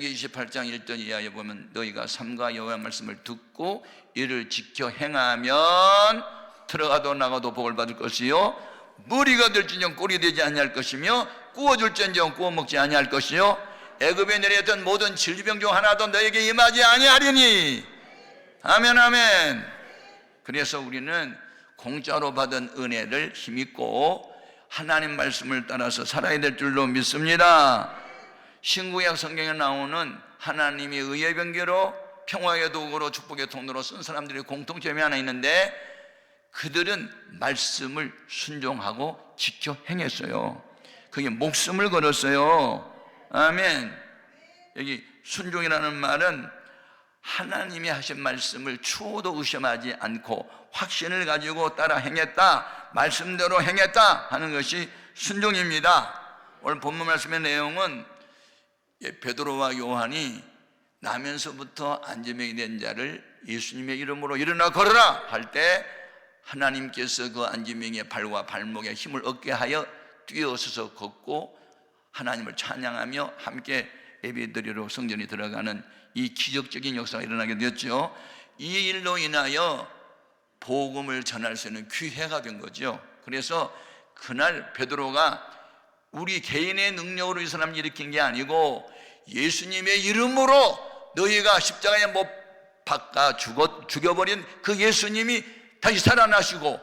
신명기 28장 1절 이하에 보면 너희가 삼가 여호와의 말씀을 듣고 이를 지켜 행하면 들어가도 나가도 복을 받을 것이요 무리가 될지언정 꼴이 되지 아니할 것이며 구워줄지언정 구워 먹지 아니할 것이요 애굽에 내렸던 모든 질병 중 하나도 너에게 임하지 아니하리니. 아멘 아멘. 그래서 우리는 공짜로 받은 은혜를 힘입고 하나님 말씀을 따라서 살아야 될 줄로 믿습니다. 신구약 성경에 나오는 하나님이 의의 병기로 평화의 도구로 축복의 통로로 쓴 사람들이 공통점이 하나 있는데 그들은 말씀을 순종하고 지켜 행했어요. 그게 목숨을 걸었어요. 아멘. 여기 순종이라는 말은 하나님이 하신 말씀을 추호도 의심하지 않고 확신을 가지고 따라 행했다, 말씀대로 행했다 하는 것이 순종입니다. 오늘 본문 말씀의 내용은 베드로와 요한이 나면서부터 안진병이 된 자를 예수님의 이름으로 일어나 걸어라 할 때 하나님께서 그 안진병의 발과 발목에 힘을 얻게 하여 뛰어서서 걷고 하나님을 찬양하며 함께 예배드리러 성전에 들어가는 이 기적적인 역사가 일어나게 되었죠. 이 일로 인하여 복음을 전할 수 있는 기회가 된 거죠. 그래서 그날 베드로가 우리 개인의 능력으로 이 사람을 일으킨 게 아니고 예수님의 이름으로 너희가 십자가에 못 박아 죽여버린 그 예수님이 다시 살아나시고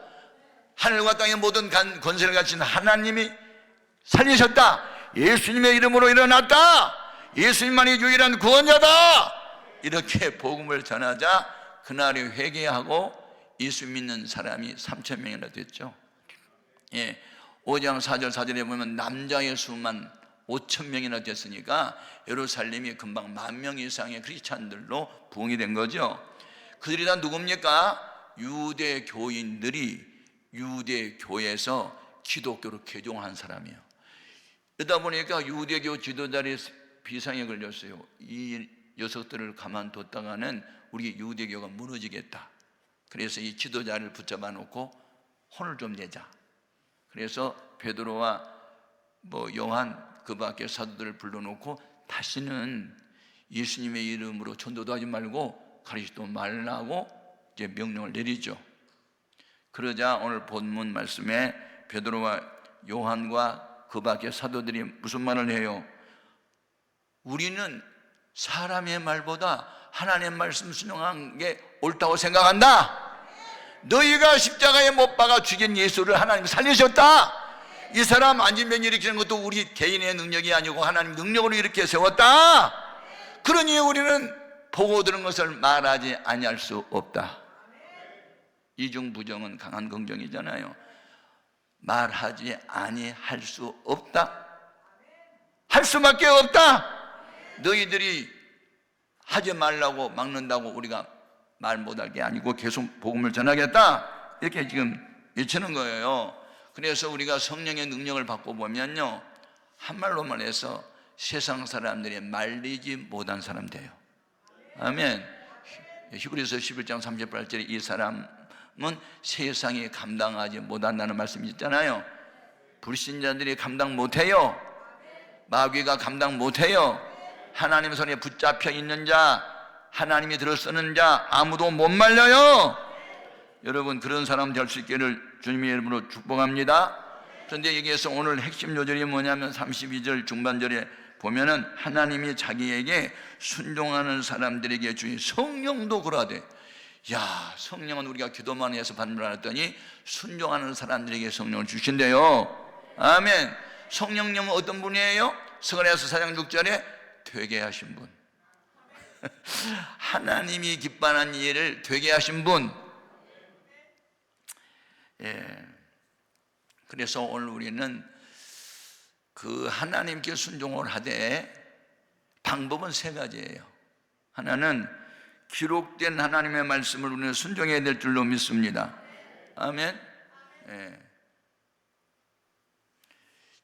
하늘과 땅의 모든 권세를 가진 하나님이 살리셨다, 예수님의 이름으로 일어났다, 예수님만이 유일한 구원자다, 이렇게 복음을 전하자 그날에 회개하고 예수 믿는 사람이 3,000명이나 됐죠. 5장 4절 4절에 보면 남자의 수만 5,000명이나 됐으니까 예루살렘이 금방 10,000명 이상의 크리스찬들로 부흥이 된 거죠. 그들이 다 누굽니까? 유대 교인들이 유대 교회에서 기독교로 개종한 사람이에요. 그러다 보니까 유대교 지도자들이 비상에 걸렸어요. 이 녀석들을 가만뒀다가는 우리 유대교가 무너지겠다. 그래서 이 지도자를 붙잡아 놓고 혼을 좀 내자. 그래서 베드로와 요한 그 밖에 사도들을 불러놓고 다시는 예수님의 이름으로 전도도 하지 말고 가르치지도 말라고 이제 명령을 내리죠. 그러자 오늘 본문 말씀에 베드로와 요한과 그 밖에 사도들이 무슨 말을 해요? 우리는 사람의 말보다 하나님의 말씀 순종한 게 옳다고 생각한다. 너희가 십자가에 못 박아 죽인 예수를 하나님이 살리셨다. 이 사람 안진병 일으키는 것도 우리 개인의 능력이 아니고 하나님 능력으로 이렇게 세웠다. 그러니 우리는 보고 들은 것을 말하지 아니할 수 없다. 이중 부정은 강한 긍정이잖아요. 말하지 아니할 수 없다. 할 수밖에 없다. 너희들이 하지 말라고 막는다고 우리가 말 못할 게 아니고 계속 복음을 전하겠다, 이렇게 지금 외치는 거예요. 그래서 우리가 성령의 능력을 받고 보면요, 한말로 말해서 세상 사람들이 말리지 못한 사람 돼요. 아멘. 히브리서 11장 38절에 이 사람은 세상이 감당하지 못한다는 말씀이 있잖아요. 불신자들이 감당 못해요. 마귀가 감당 못해요. 하나님 손에 붙잡혀 있는 자, 하나님이 들어쓰는 자 아무도 못 말려요. 여러분 그런 사람 될 수 있기를 주님의 이름으로 축복합니다. 그런데 여기에서 오늘 핵심 요절이 뭐냐면 32절 중반절에 보면은 하나님이 자기에게 순종하는 사람들에게 주신 성령도 그러하되, 야, 성령은 우리가 기도만 해서 받는 줄 알았더니 순종하는 사람들에게 성령을 주신대요. 아멘. 성령님은 어떤 분이에요? 스가랴서 4장 6절에 되게 하신 분, 하나님이 기뻐하는 일을 되게 하신 분. 그래서 오늘 우리는 그 하나님께 순종을 하되 방법은 세 가지예요. 하나는 기록된 하나님의 말씀을 우리는 순종해야 될 줄로 믿습니다. 아멘.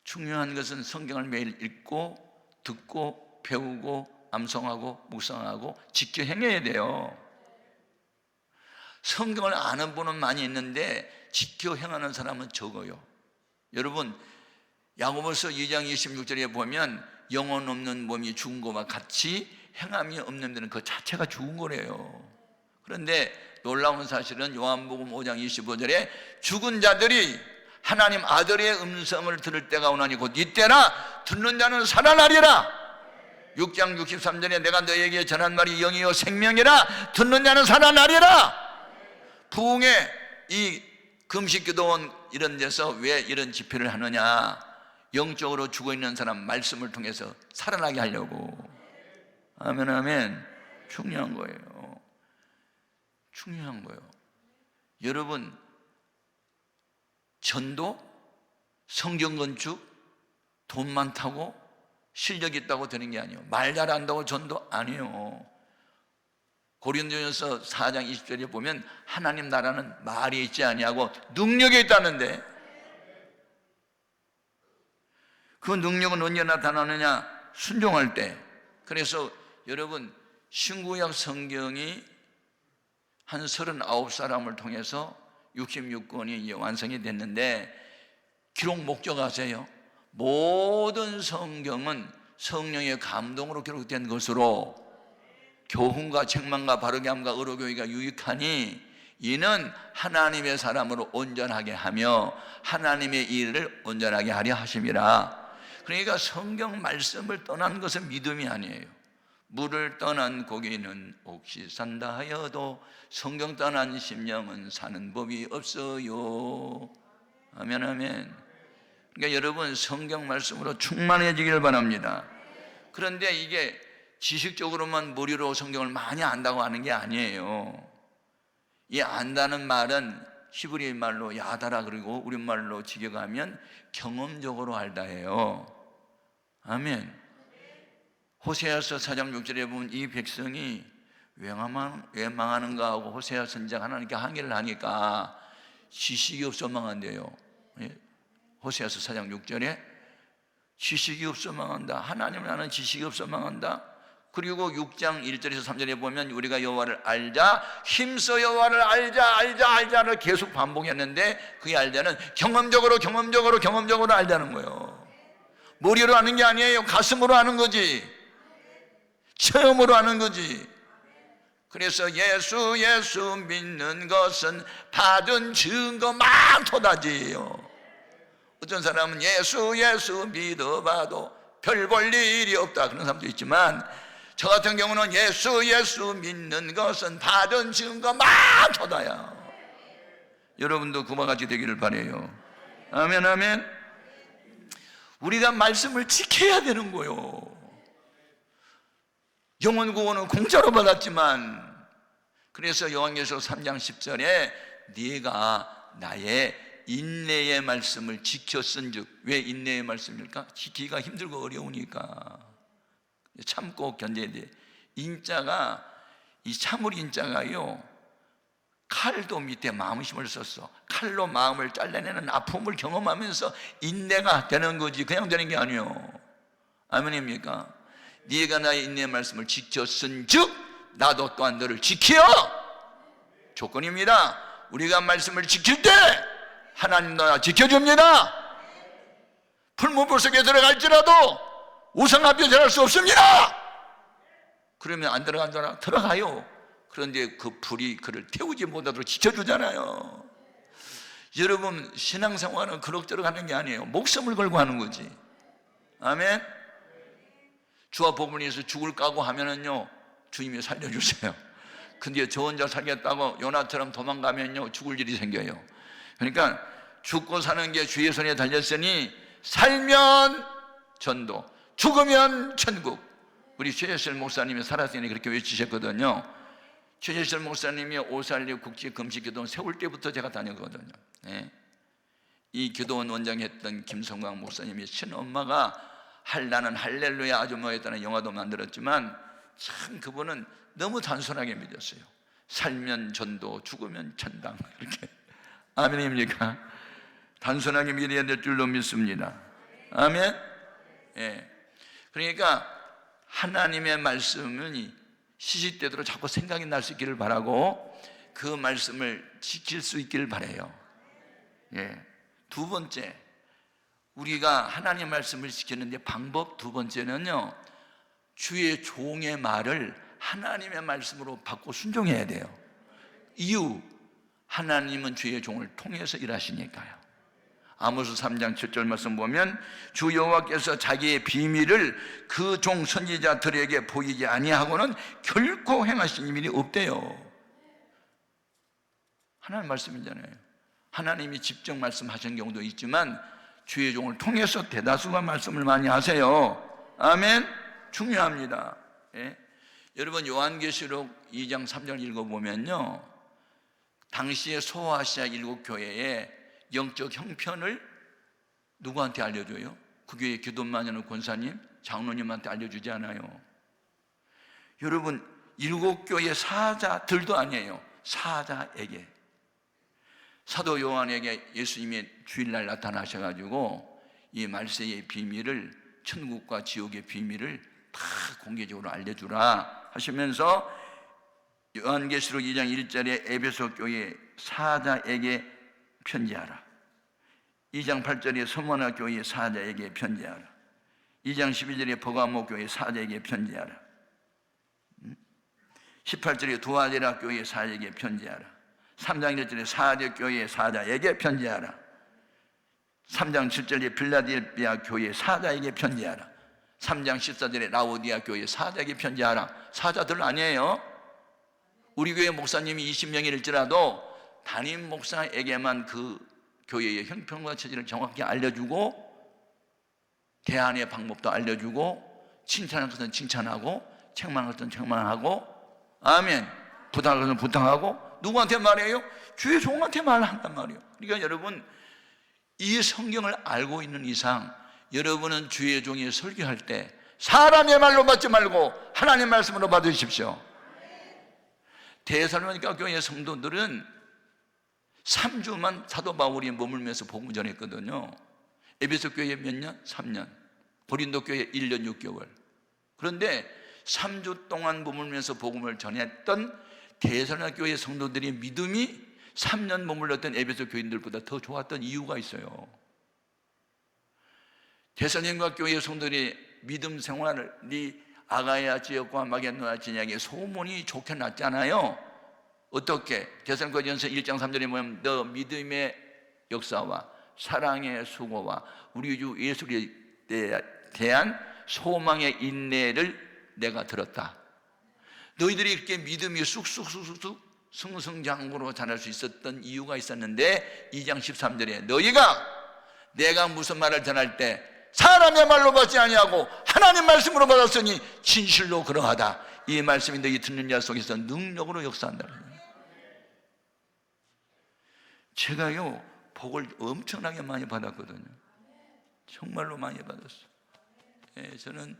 중요한 것은 성경을 매일 읽고 듣고 배우고 암송하고 묵상하고 지켜 행해야 돼요. 성경을 아는 분은 많이 있는데 지켜 행하는 사람은 적어요. 여러분 야고보서 2장 26절에 보면 영혼 없는 몸이 죽은 것과 같이 행함이 없는 데는 그 자체가 죽은 거래요. 그런데 놀라운 사실은 요한복음 5장 25절에 죽은 자들이 하나님 아들의 음성을 들을 때가 오나니 곧 이때라 듣는 자는 살아나리라. 6장 63절에 내가 너에게 전한 말이 영이요 생명이라 듣는 자는 살아나리라. 부흥의 이 금식기도원 이런 데서 왜 이런 집회를 하느냐? 영적으로 죽어있는 사람 말씀을 통해서 살아나게 하려고. 아멘 아멘. 중요한 거예요. 중요한 거예요. 여러분, 전도, 성경 건축, 돈 많다고 실력 있다고 되는 게 아니에요. 말 잘한다고 전도 아니에요. 고린도전서 4장 20절에 보면 하나님 나라는 말이 있지 아니하고 능력이 있다는데, 그 능력은 언제 나타나느냐? 순종할 때. 그래서 여러분, 신구약 성경이 한 39사람을 통해서 66권이 완성이 됐는데, 기록 목적 아세요? 모든 성경은 성령의 감동으로 기록된 것으로 교훈과 책망과 바르게 함과 의로교의가 유익하니 이는 하나님의 사람으로 온전하게 하며 하나님의 일을 온전하게 하려 하심이라. 그러니까 성경 말씀을 떠난 것은 믿음이 아니에요. 물을 떠난 고기는 옥시 산다 하여도 성경 떠난 심령은 사는 법이 없어요. 아멘 아멘. 그러니까 여러분, 성경 말씀으로 충만해지길 바랍니다. 그런데 이게 지식적으로만 머리로 성경을 많이 안다고 하는 게 아니에요. 이 안다는 말은 히브리 말로 야다라 그리고 우리말로 직역하면 경험적으로 알다예요. 아멘. 호세아서 4장 6절에 보면 이 백성이 왜 망하는가 하고 호세아 선지자가 하나님께 항의를 하니까 지식이 없어 망한대요. 호세아서 4장 6절에 지식이 없어 망한다. 하나님을 아는 지식이 없어 망한다. 그리고 6장 1절에서 3절에 보면 우리가 여호와를 알자, 힘써 여호와를 알자를 계속 반복했는데, 그 알자는 경험적으로 알자는 거예요. 머리로 아는 게 아니에요. 가슴으로 아는 거지. 체험으로 아는 거지. 그래서 예수 믿는 것은 받은 증거 많도다지요. 어떤 사람은 예수 믿어봐도 별 볼 일이 없다 그런 사람도 있지만, 저 같은 경우는 예수 믿는 것은 받은 증거 많도다야. 여러분도 그와 같이 되기를 바라요. 아멘 아멘. 우리가 말씀을 지켜야 되는 거요. 영혼 구원은 공짜로 받았지만, 그래서 요한계시록 3장 10절에 네가 나의 인내의 말씀을 지켰은즉. 왜 인내의 말씀일까? 지키기가 힘들고 어려우니까 참고 견뎌야 돼. 인자가, 이 참을 인자가요, 칼도 밑에 마음심을 썼어. 칼로 마음을 잘라내는 아픔을 경험하면서 인내가 되는 거지, 그냥 되는 게 아니에요. 아멘입니까? 네가 나의 인내의 말씀을 지켰은즉 나도 또한 너를 지켜. 조건입니다. 우리가 말씀을 지킬 때 하나님 나라 지켜줍니다. 풀무불 속에 들어갈지라도 우상 앞에 들어갈 수 없습니다. 그러면 안 들어간다나? 들어가요. 그런데 그 불이 그를 태우지 못하도록 지켜주잖아요. 여러분, 신앙생활은 그럭저럭 하는 게 아니에요. 목숨을 걸고 하는 거지. 아멘. 주와 복음을 위해서 죽을 까고 하면은요, 주님이 살려주세요. 근데 저 혼자 살겠다고 요나처럼 도망가면요, 죽을 일이 생겨요. 그러니까 죽고 사는 게 주의 손에 달렸으니 살면 전도, 죽으면 천국. 우리 최재실 목사님이 살았을 때 그렇게 외치셨거든요. 최재실 목사님이 오살리 국제 금식기도원 세울 때부터 제가 다녔거든요. 네. 이 교도원 원장했던 김성광 목사님이 친엄마가 나는 할렐루야 아주머니였다는 영화도 만들었지만, 참 그분은 너무 단순하게 믿었어요. 살면 전도, 죽으면 천당. 이렇게. 아멘입니까? 단순하게 믿어야 될 줄로 믿습니다. 아멘. 예. 그러니까 하나님의 말씀은 시시때대로 자꾸 생각이 날 수 있기를 바라고 그 말씀을 지킬 수 있기를 바라요. 예. 두 번째, 우리가 하나님 말씀을 지키는데 방법 두 번째는요, 주의 종의 말을 하나님의 말씀으로 바꿔 순종해야 돼요. 이유, 하나님은 주의 종을 통해서 일하시니까요. 아모스 3장 7절 말씀 보면 주 여호와께서 자기의 비밀을 그 종 선지자들에게 보이지 아니하고는 결코 행하신 일이 없대요. 하나님 말씀이잖아요. 하나님이 직접 말씀하신 경우도 있지만 주의 종을 통해서 대다수가 말씀을 많이 하세요. 아멘. 중요합니다. 예? 여러분 요한계시록 2장 3절 읽어보면요, 당시의 소아시아 7교회의 영적 형편을 누구한테 알려줘요? 그 교회 기도 많이 하는 권사님, 장로님한테 알려주지 않아요. 여러분 7교회 사자들도 아니에요. 사자에게, 사도 요한에게 예수님이 주일날 나타나셔가지고 이 말세의 비밀을, 천국과 지옥의 비밀을 다 공개적으로 알려주라 하시면서 요한계시록 2장 1절에 에베소 교회 사자에게 편지하라, 2장 8절에 서머나 교회 사자에게 편지하라, 2장 12절에 버가모 교회 사자에게 편지하라, 18절에 두아디라 교회 사자에게 편지하라, 3장 1절에 사대 교회 사자에게 편지하라, 3장 7절에 빌라델비아 교회 사자에게 편지하라, 3장 14절에 라오디아 교회 사자에게 편지하라. 사자들 아니에요. 우리 교회 목사님이 20명일지라도 담임 목사에게만 그 교회의 형편과 처지를 정확히 알려주고, 대안의 방법도 알려주고, 칭찬할 것은 칭찬하고, 책망할 것은 책망하고, 아멘, 부탁할 것은 부탁하고, 누구한테 말해요? 주의 종한테 말한단 말이에요. 그러니까 여러분, 이 성경을 알고 있는 이상 여러분은 주의 종이 설교할 때 사람의 말로 받지 말고 하나님의 말씀으로 받으십시오. 데살로니가 교회 성도들은 3주만 사도 바울이 머물면서 복음 전했거든요. 에베소 교회 몇 년? 3년. 고린도 교회 1년 6개월. 그런데 3주 동안 머물면서 복음을 전했던 데살로니가 교회 성도들의 믿음이 3년 머물렀던 에베소 교인들보다 더 좋았던 이유가 있어요. 데살로니가 교회 성도들의 믿음 생활이 아가야 지역과 마게도냐 진영의 소문이 좋게 났잖아요. 어떻게? 데살로니가전서 1장 3절에 보면 너 믿음의 역사와 사랑의 수고와 우리 주 예수에 대한 소망의 인내를 내가 들었다. 너희들이 이렇게 믿음이 쑥쑥 승승장구로 자랄 수 있었던 이유가 있었는데 2장 13절에 너희가 내가 무슨 말을 전할 때 사람의 말로 받지 아니하고 하나님 말씀으로 받았으니 진실로 그러하다. 이 말씀이 너희 듣는 자 속에서 능력으로 역사한다. 제가요 복을 엄청나게 많이 받았거든요. 정말로 많이 받았어요. 예, 저는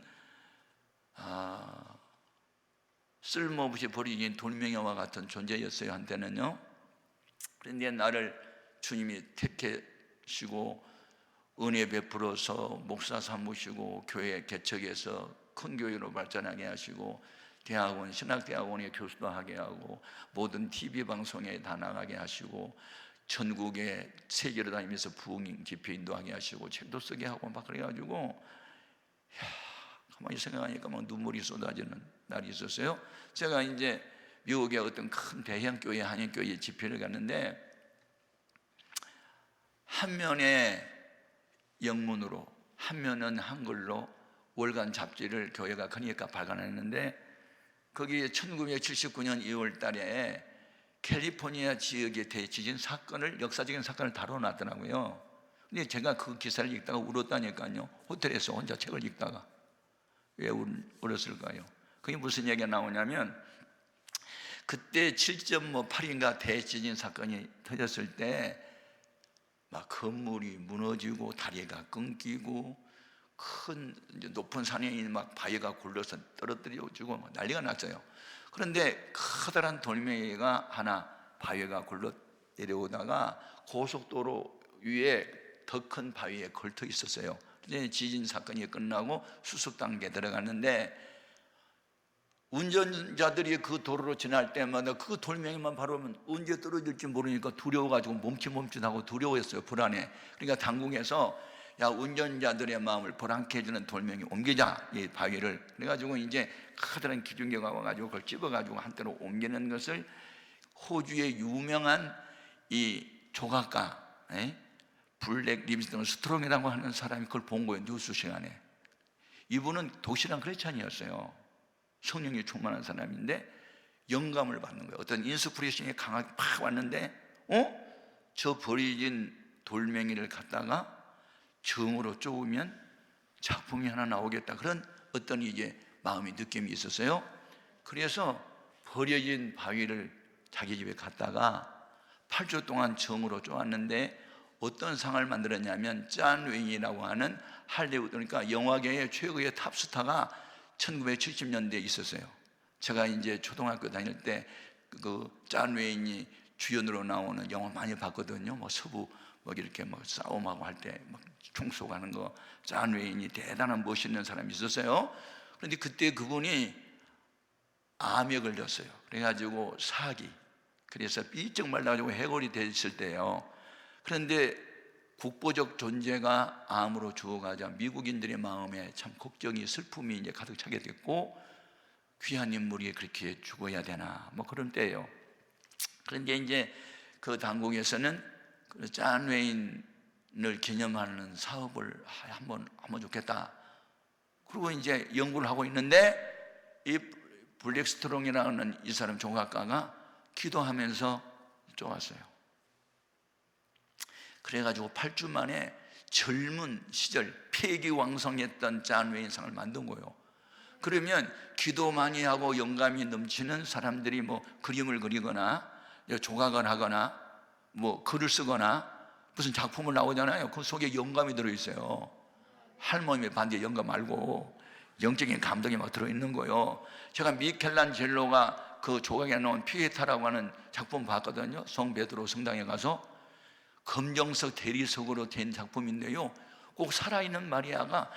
쓸모없이 버리긴 돌멩이와 같은 존재였어요, 한때는요. 그런데 나를 주님이 택하시고 은혜 베풀어서 목사 삼으시고 교회 개척해서 큰 교회로 발전하게 하시고 대학원, 신학대학원의 교수도 하게 하고 모든 TV방송에 다 나가게 하시고 전국에 세계로 다니면서 부흥 집회인도 하게 하시고 책도 쓰게 하고 막 그래가지고 가만히 생각하니까 막 눈물이 쏟아지는 날이 있었어요. 제가 이제 미국의 어떤 큰 대형교회, 한인교회 집회를 갔는데 한 면에 영문으로 한 면은 한글로 월간 잡지를 교회가 크니까 발간했는데 거기에 1979년 2월 달에 캘리포니아 지역의 대지진 사건을, 역사적인 사건을 다뤄놨더라고요. 근데 제가 그 기사를 읽다가 울었다니까요. 호텔에서 혼자 책을 읽다가. 왜 울었을까요? 그게 무슨 얘기가 나오냐면 그때 7.8인가 대지진 사건이 터졌을 때 막 건물이 무너지고 다리가 끊기고 큰 높은 산에 막 바위가 굴러서 떨어뜨려지고 난리가 났어요. 그런데 커다란 돌멩이가 하나 바위가 굴러 내려오다가 고속도로 위에 더 큰 바위에 걸터 있었어요. 이제 지진 사건이 끝나고 수습 단계에 들어갔는데 운전자들이 그 도로로 지날 때마다 그 돌멩이만 바라보면 언제 떨어질지 모르니까 두려워가지고 멈칫멈칫하고 두려워했어요. 불안해. 그러니까 당국에서 야, 운전자들의 마음을 보람케 해주는 돌멩이 옮기자, 이 바위를. 그래가지고 이제 커다란 기중개가 와가지고 그걸 집어가지고 한때로 옮기는 것을 호주의 유명한 이 조각가 블랙 리빙스턴 스트롱이라고 하는 사람이 그걸 본 거예요. 뉴스 시간에. 이분은 도시락 크리스찬이었어요. 성령이 충만한 사람인데 영감을 받는 거예요. 어떤 인스피레이션이 강하게 팍 왔는데 저 버려진 돌멩이를 갖다가 정으로 쪼으면 작품이 하나 나오겠다, 그런 어떤 이제 마음의 느낌이 있었어요. 그래서 버려진 바위를 자기 집에 갖다가 8주 동안 정으로 쪼았는데 어떤 상을 만들었냐면 존 웨인이라고 하는 할리우드, 그러니까 영화계의 최고의 탑스타가 1970년대에 있었어요. 제가 이제 초등학교 다닐 때 그 존 웨인이 주연으로 나오는 영화 많이 봤거든요. 뭐 서부 뭐 이렇게 뭐 싸움하고 할 때 막 총 쏘가는 거, 존 웨인이 대단한 멋있는 사람이 있었어요. 그런데 그때 그분이 암에 걸렸어요. 그래가지고 사기, 그래서 삐쩍 말라가지고 해골이 됐을 때요. 그런데 국보적 존재가 암으로 죽어가자 미국인들의 마음에 참 걱정이, 슬픔이 이제 가득 차게 됐고, 귀한 인물이 그렇게 죽어야 되나, 뭐 그런 때예요. 그런데 이제 그 당국에서는 존 웨인을 기념하는 사업을 한번 하면 좋겠다. 그리고 이제 연구를 하고 있는데 이 블랙 스트롱이라는 이 사람 조각가가 기도하면서 쪼았어요. 그래가지고 8주 만에 젊은 시절 패기왕성했던 존 웨인 상을 만든 거예요. 그러면 기도 많이 하고 영감이 넘치는 사람들이 뭐 그림을 그리거나 조각을 하거나 뭐 글을 쓰거나 무슨 작품을 나오잖아요. 그 속에 영감이 들어있어요. 할머니의 반대 영감 말고 영적인 감동이 막 들어있는 거예요. 제가 미켈란젤로가 그 조각에 나온 피에타라고 하는 작품 봤거든요. 성 베드로 성당에 가서 검정색 대리석으로 된 작품인데요, 꼭 살아있는 마리아가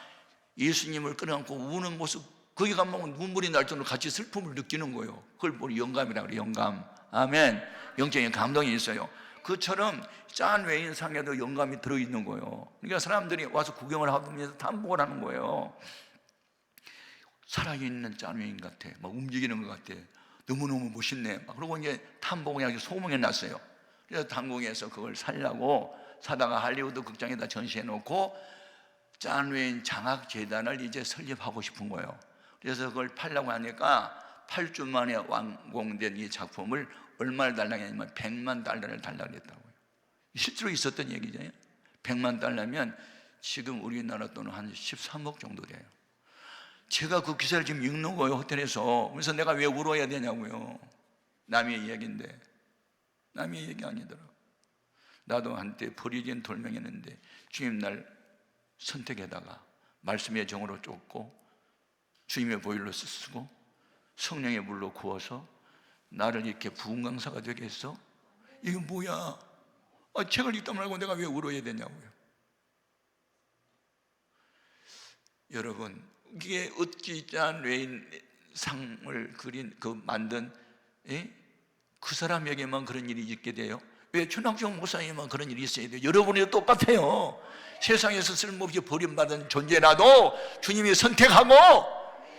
예수님을 끌어안고 우는 모습, 거기 가면 눈물이 날 정도로 같이 슬픔을 느끼는 거예요. 그걸 보니 영감이라고 그래요. 영감. 아멘. 영적인 감동이 있어요. 그처럼 존 웨인 상에도 영감이 들어있는 거예요. 그러니까 사람들이 와서 구경을 하면서 탐복을 하는 거예요. 살아있는 존 웨인 같아, 막 움직이는 것 같아, 너무너무 멋있네. 그러고 이제 탐복을 아주 소문이 났어요. 그래서 당국에서 그걸 살려고 사다가 할리우드 극장에다 전시해 놓고 존 웨인 장학재단을 이제 설립하고 싶은 거예요. 그래서 그걸 팔려고 하니까 8주 만에 완공된 이 작품을 얼마를 달라고 했냐면 $100만 달러를 달라고 했다고요. 실제로 있었던 얘기잖아요. $100만 달러면 지금 우리나라 돈은 한 13억 정도 돼요. 제가 그 기사를 지금 읽는 거예요, 호텔에서. 그래서 내가 왜 울어야 되냐고요. 남의 이야기인데. 남의 얘기 아니더라고. 나도 한때 버려진 돌멩이였는데 주님 날 선택에다가 말씀의 정으로 쫓고 주님의 보혈로 쓰고 성령의 물로 구워서 나를 이렇게 부흥 강사가 되게 했어? 이게 뭐야? 책을 읽다 말고 내가 왜 울어야 되냐고요. 여러분, 이게 어찌 존 웨인 상을 그린 만든 그 사람에게만 그런 일이 있게 돼요? 왜 최낙종 목사님만 그런 일이 있어야 돼요? 여러분이 똑같아요. 세상에서 쓸모없이 버림받은 존재라도 주님이 선택하고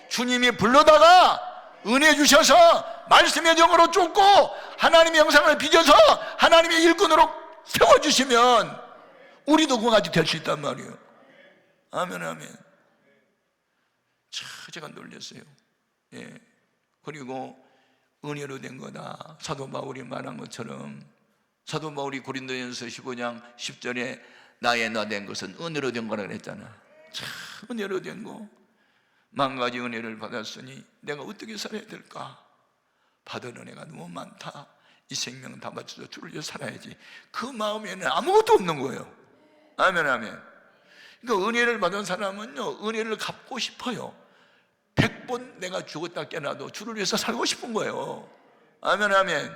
주님이 불러다가 은혜 주셔서 말씀의 정으로 쫓고 하나님의 형상을 빚어서 하나님의 일꾼으로 세워주시면 우리도 그같이 될 수 있단 말이에요. 아멘, 아멘. 제가 놀랐어요. 그리고 은혜로 된 거다. 사도 바울이 말한 것처럼, 사도 바울이 고린도전서 15장 10절에 나의 나 된 것은 은혜로 된 거라 그랬잖아. 참 은혜로 된 거. 만 가지 은혜를 받았으니 내가 어떻게 살아야 될까? 받은 은혜가 너무 많다. 이 생명 다 바쳐서 주를 위해 살아야지. 그 마음에는 아무것도 없는 거예요. 아멘, 아멘. 그러니까 은혜를 받은 사람은요, 은혜를 갚고 싶어요. 100번 내가 죽었다 깨나도 주를 위해서 살고 싶은 거예요. 아멘, 아멘.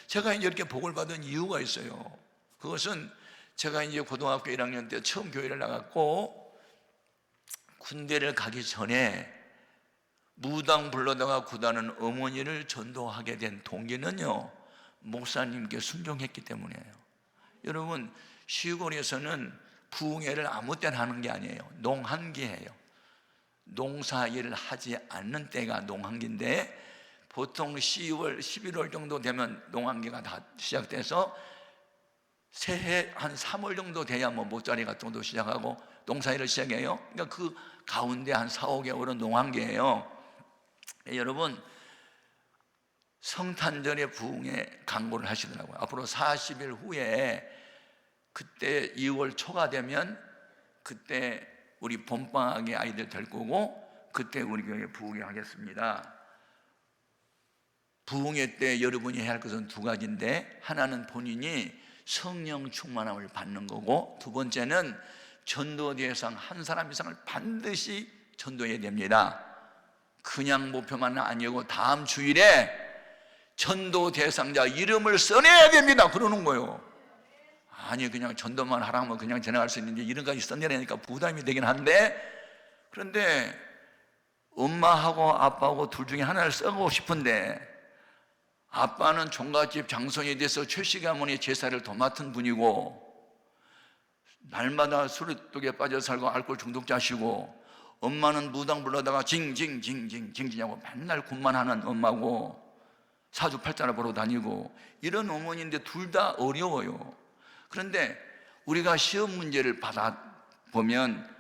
제가 이제 이렇게 복을 받은 이유가 있어요. 그것은 제가 이제 고등학교 1학년 때 처음 교회를 나갔고 군대를 가기 전에 무당 불러다가 구다는 어머니를 전도하게 된 동기는요, 목사님께 순종했기 때문이에요. 여러분, 시골에서는 부흥회를 아무 때나 하는 게 아니에요. 농한기예요. 농사일을 하지 않는 때가 농한기인데 보통 10월, 11월 정도 되면 농한기가 다 시작돼서 새해 한 3월 정도 돼야 뭐 모짜리 같은 것도 시작하고 농사일을 시작해요. 그러니까 그 가운데 한 4, 5개월은 농한기예요. 여러분, 성탄절의 부흥에 강구를 하시더라고요. 앞으로 40일 후에 그때 2월 초가 되면 그때 우리 봄방학에 아이들 될 거고 그때 우리 교회 부흥회 하겠습니다. 부흥회 때 여러분이 해야 할 것은 두 가지인데, 하나는 본인이 성령 충만함을 받는 거고, 두 번째는 전도 대상 한 사람 이상을 반드시 전도해야 됩니다. 그냥 목표만 아니고 다음 주일에 전도 대상자 이름을 써내야 됩니다. 그러는 거예요. 아니 그냥 전도만 하라면 그냥 지나갈 수 있는데 이름까지 써내려니까 부담이 되긴 한데, 그런데 엄마하고 아빠하고 둘 중에 하나를 써고 싶은데, 아빠는 종갓집 장손이 돼서 최씨 가문의 제사를 도맡은 분이고 날마다 술독에 빠져 살고 알코올 중독자시고, 엄마는 무당 불러다가 징징징징징징하고 맨날 군만하는 엄마고 사주팔자를 보러 다니고 이런 어머니인데 둘 다 어려워요. 그런데 우리가 시험 문제를 받아보면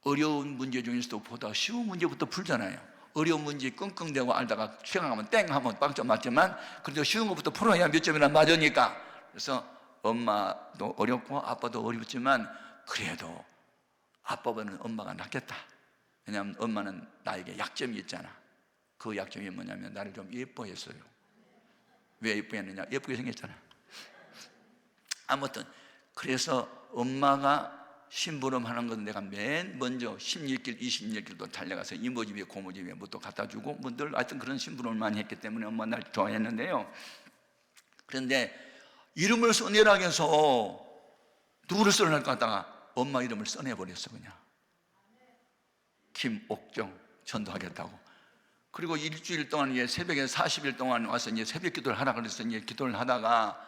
어려운 문제 중에서도 보다 쉬운 문제부터 풀잖아요. 어려운 문제 끙끙대고 알다가 시간 가면 땡 하면 빵점 맞지만 그래도 쉬운 것부터 풀어야 몇 점이나 맞으니까. 그래서 엄마도 어렵고 아빠도 어렵지만 그래도 아빠보다는 엄마가 낫겠다. 왜냐하면 엄마는 나에게 약점이 있잖아. 그 약점이 뭐냐면 나를 좀 예뻐했어요. 왜 예뻐했느냐? 예쁘게 생겼잖아. 아무튼 그래서 엄마가 심부름하는 건 내가 맨 먼저 16길, 26길도 달려가서 이모집에 고모집에 뭣도 갖다 주고 뭐 늘 하여튼 그런 심부름을 많이 했기 때문에 엄마 날 좋아했는데요. 그런데 이름을 써내라고 해서 누구를 써낼까 하다가 엄마 이름을 써내버렸어. 그냥 김옥정 전도하겠다고. 그리고 일주일 동안 이제 새벽에 40일 동안 와서 이제 새벽 기도를 하라 그래서 이제 기도를 하다가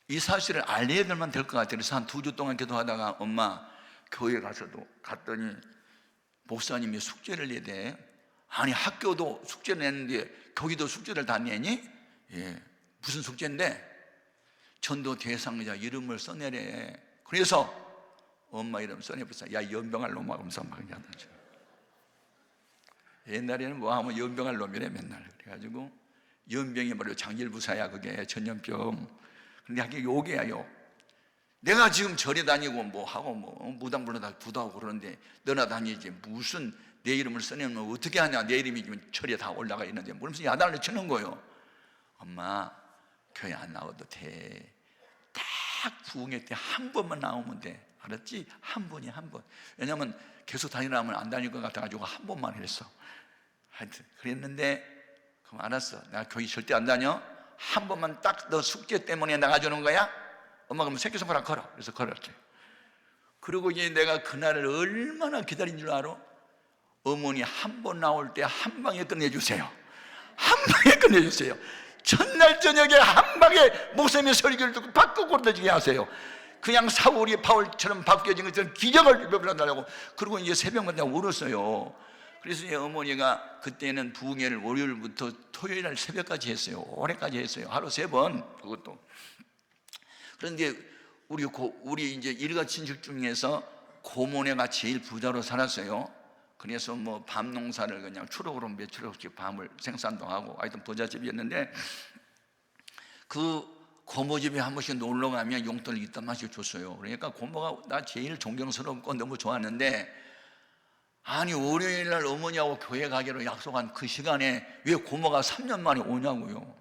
이 사실을 알려야 될만 될 것 같아요. 그래서 한 2주 동안 기도하다가 엄마 교회 가서도 갔더니 목사님이 숙제를 내야 돼. 아니 학교도 숙제를 냈는데 거기도 숙제를 다 내니? 예, 무슨 숙제인데 전도 대상자 이름을 써내래. 그래서 엄마 이름 써내버렸어. 야 연병할 놈아 하면서 막 그냥 옛날에는 뭐 하면 연병할 놈이래 맨날. 그래가지고 연병이 바로 장질부사야. 그게 전염병. 근데 하긴 요게야요. 내가 지금 절에 다니고 뭐 하고 뭐 무당 불러다 부도하고 그러는데 너나 다니지 무슨 내 이름을 써내면 어떻게 하냐. 내 이름이 지금 절에 다 올라가 있는데 무슨 야단을 치는 거예요. 엄마 교회 안 나와도 돼. 딱 부흥회 때 한 번만 나오면 돼. 알았지? 한 번이 한 번. 왜냐면 계속 다니라면 안 다닐 것 같아가지고 한 번만 했어. 하여튼 그랬는데 그럼 알았어. 내가 교회 절대 안 다녀. 한 번만 딱 너 숙제 때문에 나가주는 거야? 엄마 그러면 새끼손가락 걸어. 그래서 걸었지. 그리고 이제 내가 그날을 얼마나 기다린 줄 알아? 어머니 한 번 나올 때 한 방에 끝내주세요. 한 방에 끝내주세요. 첫날 저녁에 한 방에 목사님의 설교를 듣고 바꾸고 걷어지게 하세요. 그냥 사울이 바울처럼 바뀌어진 것처럼 기적을 베풀어달라고. 그리고 이제 새벽마다 울었어요. 그래서 이제 어머니가 그때는 부흥회를 월요일부터 토요일 날 새벽까지 했어요. 오래까지 했어요. 하루 3번. 그것도. 그런데 우리 이제 일가 친척 중에서 고모네가 제일 부자로 살았어요. 그래서 뭐 밤 농사를 그냥 추럭으로 며칠씩 밤을 생산도 하고 하여튼 부잣집이었는데 그 고모 집에 한 번씩 놀러 가면 용돈을 이딴 맛이 줬어요. 그러니까 고모가 나 제일 존경스럽고 너무 좋았는데, 아니 월요일 날 어머니하고 교회 가기로 약속한 그 시간에 왜 고모가 3년 만에 오냐고요.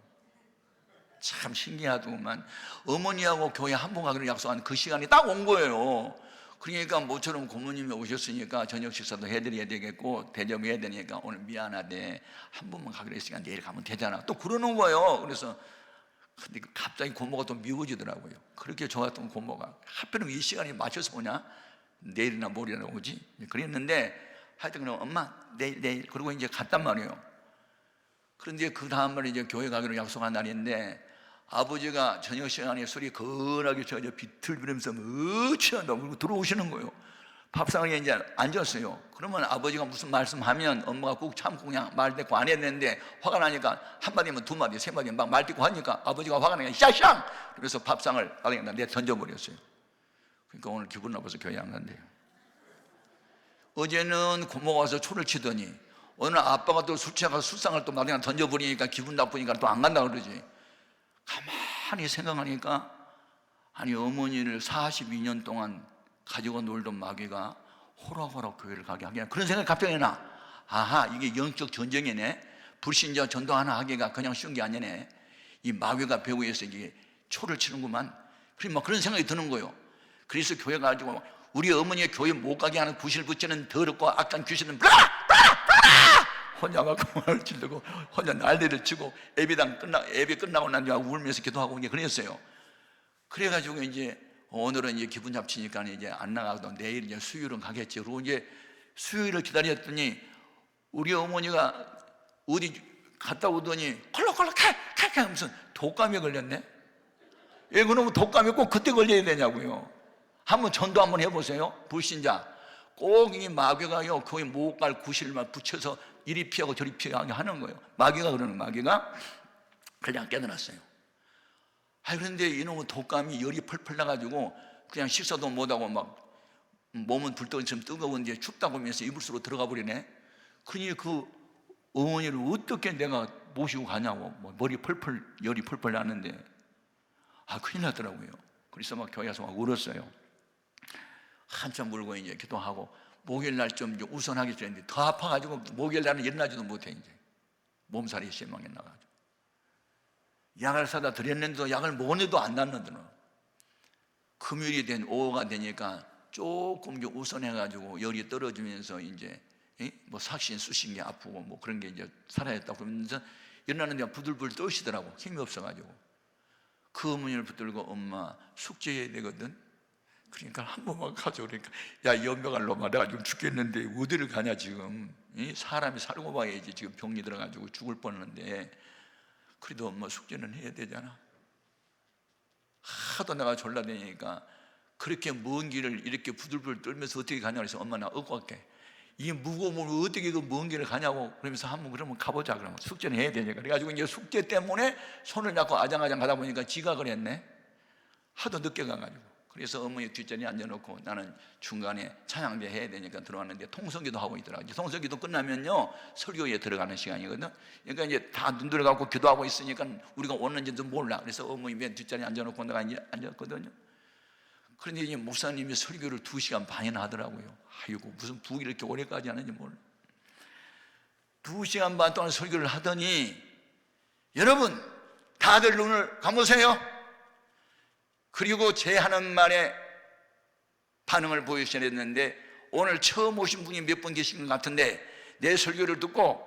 참 신기하더구만. 어머니하고 교회 한 번 가기로 약속한 그 시간이 딱 온 거예요. 그러니까 모처럼 고모님이 오셨으니까 저녁 식사도 해드려야 되겠고 대접해야 되니까 오늘 미안하대, 한 번만 가기로 했으니까 내일 가면 되잖아, 또 그러는 거예요. 그래서 근데 갑자기 고모가 또 미워지더라고요. 그렇게 좋았던 고모가 하필이면 이 시간에 맞춰서 오냐, 내일이나 모레나 오지. 그랬는데 하여튼 그럼 엄마 내일 그러고 이제 갔단 말이에요. 그런데 그 다음날 이제 교회 가기로 약속한 날인데 아버지가 저녁 시간에 소리 거나게 저 비틀거리면서 어찌한다고 그러고 들어오시는 거예요. 밥상에 이제 앉았어요. 그러면 아버지가 무슨 말씀하면 엄마가 꾹 참고 그냥 말 대꾸 안 했는데, 화가 나니까 한마디면 두마디 세마디 막 말 대꾸 하니까 아버지가 화가 나니까 샤샹! 그래서 밥상을 바닥에다 내 던져버렸어요. 그러니까 오늘 기분 나빠서 교회 안 간대요. 어제는 고모가 와서 초를 치더니 오늘 아빠가 또 술 취해서 술상을 또 나중에 던져버리니까 기분 나쁘니까 또 안 간다 그러지. 가만히 생각하니까, 아니 어머니를 42년 동안 가지고 놀던 마귀가 호락호락 교회를 가게 하게, 그런 생각이 갑자기 나. 아하, 이게 영적 전쟁이네. 불신자 전도 하나 하기가 그냥 쉬운 게 아니네. 이 마귀가 배후에서 이게 초를 치는구만. 그런 생각이 드는 거예요. 그래서 교회 가지고 우리 어머니의 교회 못 가게 하는 구실 붙이는 더럽고 악한 귀신은 혼자 가고 말을 치르고 혼자 난리를 치고 예배 끝나고 난 뒤에 울면서 기도하고 이제 그랬어요. 그래가지고 이제 오늘은 이제 기분 잡치니까 이제 안 나가도 내일 이제 수요일은 가겠지. 그리고 이제 수요일을 기다렸더니 우리 어머니가 어디 갔다 오더니 콜록콜록 하면서 독감에 걸렸네. 왜 그러면 독감이 꼭 그때 걸려야 되냐고요. 한번 전도 한번 해보세요. 불신자 꼭 이 마귀가요 거기 못 갈 구실만 붙여서 이리 피하고 저리 피하게 하는 거예요. 마귀가 그러는, 마귀가. 그냥 깨달았어요. 그런데 이놈의 독감이 열이 펄펄 나가지고 그냥 식사도 못하고 막 몸은 불덩이처럼 뜨거운데 춥다고 하면서 이불속으로 들어가 버리네. 그러니 그 어머니를 어떻게 내가 모시고 가냐고. 머리 펄펄 열이 펄펄 나는데 큰일 났더라고요. 그래서 막 교회 가서 막 울었어요. 한참 울고 이제 기도하고 목요일 날 좀 우선하겠죠 했는데 더 아파가지고 목요일 날은 일어나지도 못해. 이제 몸살이 심하게 나가지고 약을 사다 드렸는데도 약을 먹었는데도 안 낫는더라. 금요일이 된 오후가 되니까 조금 우선해가지고 열이 떨어지면서 이제 뭐 삭신 쑤신 게 아프고 뭐 그런 게 이제 살아있다고 그러면서 일어나는데 부들부들 떠시더라고. 힘이 없어가지고. 그 어머니를 붙들고 엄마 숙제해야 되거든. 그러니까 한 번만 가져. 그러니까 야 연병할 놈아, 내가 지금 죽겠는데 어디를 가냐 지금. 사람이 살고 봐야지. 지금 병이 들어가지고 죽을 뻔했는데 그래도 엄마 숙제는 해야 되잖아. 하도 내가 졸라대니까 그렇게 먼 길을 이렇게 부들부들 떨면서 어떻게 가냐고 해서 엄마 나 얻고 갈게. 이 무거우면 어떻게 그 먼 길을 가냐고. 그러면서 한번 그러면 가보자. 그러면 숙제는 해야 되니까. 그래가지고 이제 숙제 때문에 손을 잡고 아장아장 가다 보니까 지각을 했네. 하도 늦게 가가지고. 그래서 어머니 뒷자리에 앉아놓고 나는 중간에 찬양대 해야 되니까 들어왔는데 통성기도 하고 있더라고요. 통성기도 끝나면요 설교에 들어가는 시간이거든. 그러니까 이제 다 눈 들어가고 기도하고 있으니까 우리가 오는지도 몰라. 그래서 어머니 맨 뒷자리에 앉아놓고 내가 이제 앉았거든요. 그런데 이제 목사님이 설교를 2시간 반이나 하더라고요. 아이고 무슨 북이 이렇게 오래까지 하는지 몰라. 2시간 반 동안 설교를 하더니 여러분 다들 눈을 감으세요. 그리고 제 하는 말에 반응을 보여주셔야 했는데 오늘 처음 오신 분이 몇 분 계신 것 같은데 내 설교를 듣고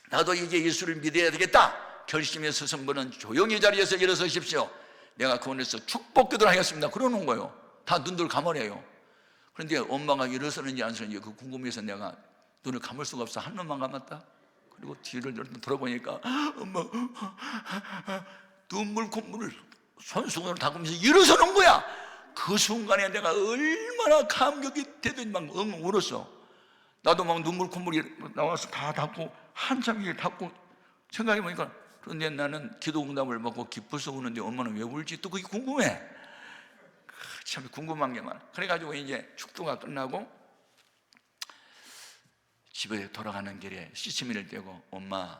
나도 이제 예수를 믿어야 되겠다 결심해 서신 분은 조용히 자리에서 일어서십시오. 내가 그원에서 축복기도를 하겠습니다. 그러는 거예요. 다 눈들 감으래요. 그런데 엄마가 일어서는지 안 서는지 그 궁금해서 내가 눈을 감을 수가 없어. 한 눈만 감았다. 그리고 뒤를 돌아보니까 엄마 눈물 콧물을 손수건으로 닦으면서 일어서는 거야. 그 순간에 내가 얼마나 감격이 되더니 막 엉엉 울었어. 나도 막 눈물 콧물이 나와서 다 닦고 한참 이렇게 닦고 생각해보니까 그런데 나는 기도 응답을 받고 기뻐서 우는데 엄마는 왜 울지? 또 그게 궁금해. 참 궁금한 게 많아. 그래가지고 이제 축도가 끝나고 집에 돌아가는 길에 시치미를 떼고 엄마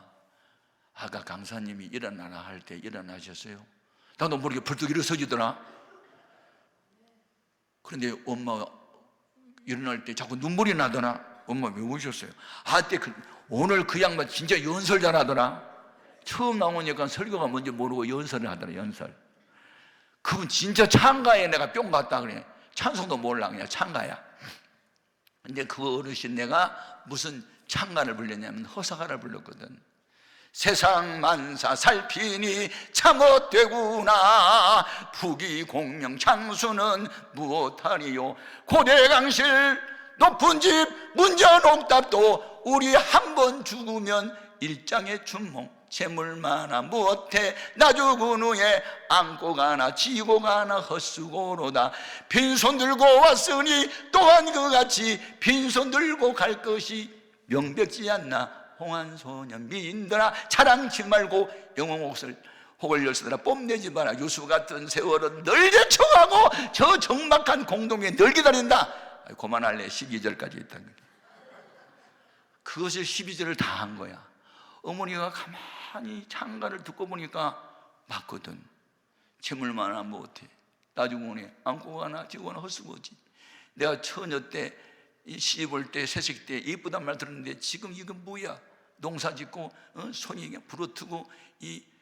아까 강사님이 일어나라 할 때 일어나셨어요? 나도 모르게 벌떡 일어서지더라. 그런데 엄마가 일어날 때 자꾸 눈물이 나더라. 엄마 왜 우셨어요? 오늘 그 양반 진짜 연설 잘하더라. 처음 나오니까 설교가 뭔지 모르고 연설을 하더라. 연설. 그분 진짜 창가에 내가 뿅 갔다 그래. 찬송도 몰라. 그냥 창가야. 근데 그 어르신 내가 무슨 창가를 불렀냐면 허사가를 불렀거든. 세상 만사 살피니 참헛되구나. 부귀공명 장수는 무엇하리요. 고대강실 높은 집 문전옥답도 우리 한 번 죽으면 일장의 춘몽. 재물 많아 못해 나 죽은 후에 안고 가나 지고 가나 헛수고로다. 빈손 들고 왔으니 또한 그같이 빈손 들고 갈 것이 명백지 않나. 홍한소년 미인들아 자랑치 말고 영웅 혹을 열쇠들아 뽐내지 마라. 유수 같은 세월은 널 제쳐가고 저 적막한 공동에 널 기다린다. 그만할래. 12절까지 있다는 거예요. 그것을 12절을 다 한 거야. 어머니가 가만히 창가를 듣고 보니까 맞거든. 재물 많아 못해 나 죽으니 안고 가나 지고 가나 헛수고지. 내가 처녀 때 시집올 때 새색 때 예쁘단 말 들었는데 지금 이건 뭐야. 농사 짓고 손이 부러뜨고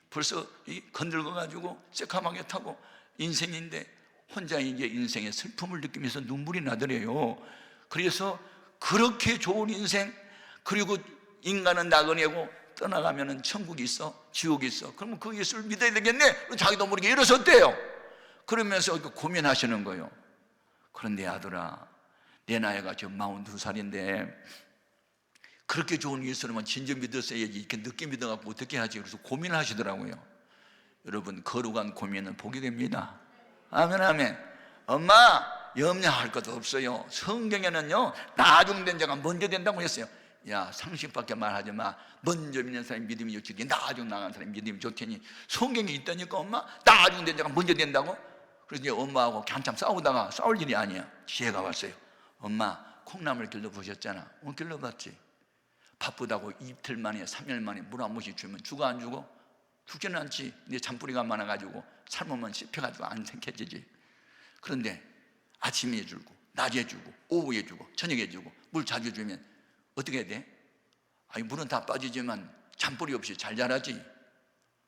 벌써 건들거 가지고 새카맣게 타고 인생인데 혼자 이제 인생의 슬픔을 느끼면서 눈물이 나더래요. 그래서 그렇게 좋은 인생, 그리고 인간은 나그네고 떠나가면은 천국이 있어 지옥이 있어. 그러면 그 예수를 믿어야 되겠네. 자기도 모르게 일어섰대요. 그러면서 고민하시는 거예요. 그런데 아들아, 내 나이가 지금 42살인데 그렇게 좋은 예수님은 진짜 믿었어야지 이렇게 늦게 믿어갖고 어떻게 하지? 그래서 고민을 하시더라고요. 여러분, 거룩한 고민은 복이 됩니다. 아멘 아멘. 엄마 염려할 것도 없어요. 성경에는요 나중된 자가 먼저 된다고 했어요. 야, 상식밖에 말하지 마. 먼저 믿는 사람이 믿음이 좋지 나중 나간 사람이 믿음이 좋더니 성경에 있다니까. 엄마 나중된 자가 먼저 된다고. 그래서 이제 엄마하고 한참 싸우다가 싸울 일이 아니야. 지혜가 왔어요. 엄마 콩나물 길러보셨잖아. 길러봤지. 바쁘다고 이틀 만에 3일 만에 물 한 모씩 주면 죽어 안 죽어? 죽지는 않지. 근데 잔뿌리가 많아가지고 삶으면 씹혀가지고 안 생겨지지. 그런데 아침에 주고 낮에 주고 오후에 주고 저녁에 주고 물 자주 주면 어떻게 해야 돼? 아니 물은 다 빠지지만 잔뿌리 없이 잘 자라지.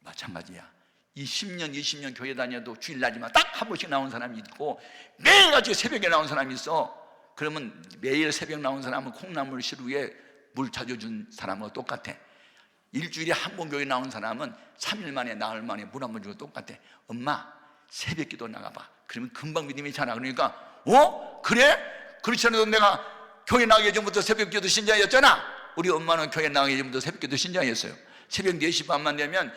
마찬가지야. 이 10년 20년 교회 다녀도 주일날이면 딱 한 번씩 나온 사람이 있고 매일같이 새벽에 나온 사람이 있어. 그러면 매일 새벽 나온 사람은 콩나물 시루에 물 자주 준 사람하고 똑같아. 일주일에 한 번 교회 나온 사람은 3일 만에 나흘 만에 물 한 번 주고 똑같아. 엄마 새벽 기도 나가봐. 그러면 금방 믿음이 자라. 그러니까 그래? 그렇지 않아도 내가 교회 나가기 전부터 새벽 기도 신자였잖아. 우리 엄마는 교회 나가기 전부터 새벽 기도 신자였어요. 새벽 4시 반만 되면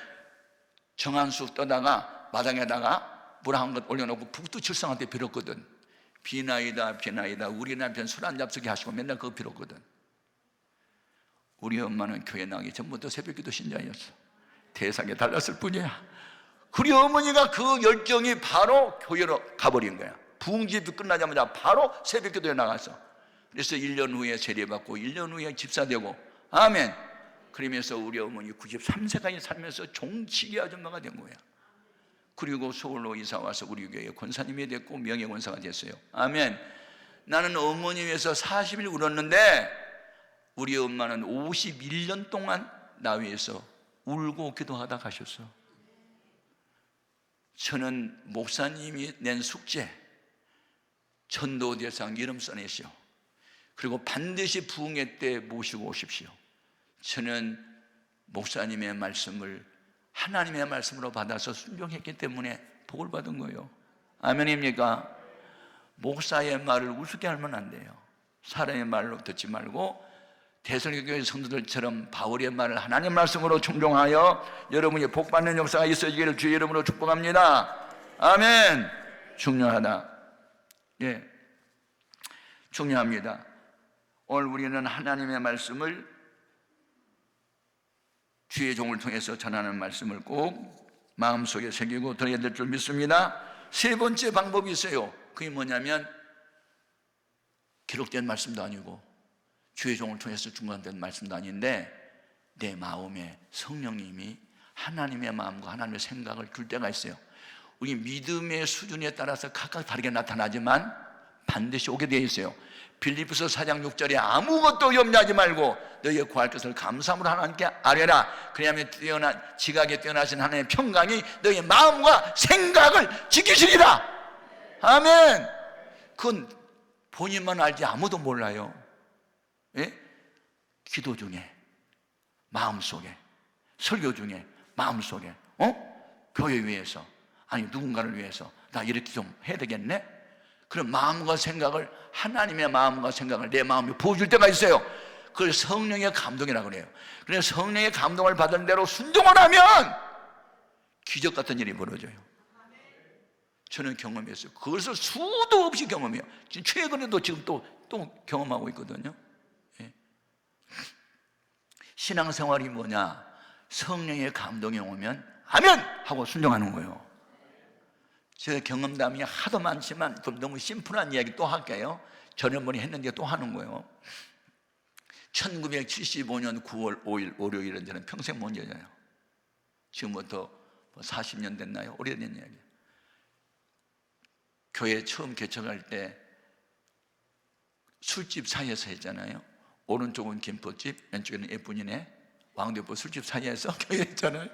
정한수 떠다가 마당에다가 물 한 것 올려놓고 북두칠성한테 빌었거든. 비나이다 비나이다 우리 남편 술 한 잡수게 하시고 맨날 그거 빌었거든. 우리 엄마는 교회 나가기 전부터 새벽기도 신자였어. 대상에 달랐을 뿐이야. 우리 어머니가 그 열정이 바로 교회로 가버린 거야. 부흥집이 끝나자마자 바로 새벽기도에 나갔어. 그래서 1년 후에 세례받고 1년 후에 집사되고 아멘. 그러면서 우리 어머니 93세까지 살면서 종치기 아줌마가 된 거야. 그리고 서울로 이사와서 우리 교회 권사님이 됐고 명예권사가 됐어요. 아멘. 나는 어머니 위해서 40일 울었는데 우리 엄마는 51년 동안 나 위해서 울고 기도하다 가셨어. 저는 목사님이 낸 숙제 전도대상 이름 써내시오. 그리고 반드시 부흥회 때 모시고 오십시오. 저는 목사님의 말씀을 하나님의 말씀으로 받아서 순종했기 때문에 복을 받은 거예요. 아멘입니까? 목사의 말을 우습게 하면 안 돼요. 사람의 말로 듣지 말고 대선교 교회 성도들처럼 바울의 말을 하나님의 말씀으로 충종하여 여러분이 복받는 역사가 있어지기를 주의 이름으로 축복합니다. 아멘. 중요하다. 예, 중요합니다. 오늘 우리는 하나님의 말씀을 주의 종을 통해서 전하는 말씀을 꼭 마음속에 새기고 들어야 될 줄 믿습니다. 세 번째 방법이 있어요. 그게 뭐냐면 기록된 말씀도 아니고 주의 종을 통해서 중간된 말씀도 아닌데 내 마음에 성령님이 하나님의 마음과 하나님의 생각을 줄 때가 있어요. 우리 믿음의 수준에 따라서 각각 다르게 나타나지만 반드시 오게 되어 있어요. 빌립보서 4장 6절에 아무것도 염려하지 말고 너희의 구할 것을 감사함으로 하나님께 아뢰라. 그리하면 지각에 뛰어나신 하나님의 평강이 너희의 마음과 생각을 지키시리라. 아멘. 그건 본인만 알지 아무도 몰라요. 예? 기도 중에 마음속에, 설교 중에 마음속에, 교회 위해서, 아니 누군가를 위해서 나 이렇게 좀 해야 되겠네. 그런 마음과 생각을, 하나님의 마음과 생각을 내 마음에 부어줄 때가 있어요. 그걸 성령의 감동이라고 그래요. 그래서 성령의 감동을 받은 대로 순종을 하면 기적 같은 일이 벌어져요. 저는 경험했어요. 그것을 수도 없이 경험해요. 지금 최근에도 지금 또 경험하고 있거든요. 예. 신앙생활이 뭐냐? 성령의 감동이 오면 아멘! 하고 순종하는 거예요. 제가 경험담이 하도 많지만 너무 심플한 이야기 또 할게요. 전에번에 했는데 또 하는 거예요. 1975년 9월 5일 월요일은 저는 평생 못 잊어요. 지금부터 40년 됐나요? 오래된 이야기예요. 교회 처음 개척할 때 술집 사이에서 했잖아요. 오른쪽은 김포집, 왼쪽에는 예쁜이네. 왕대포 술집 사이에서 교회 했잖아요.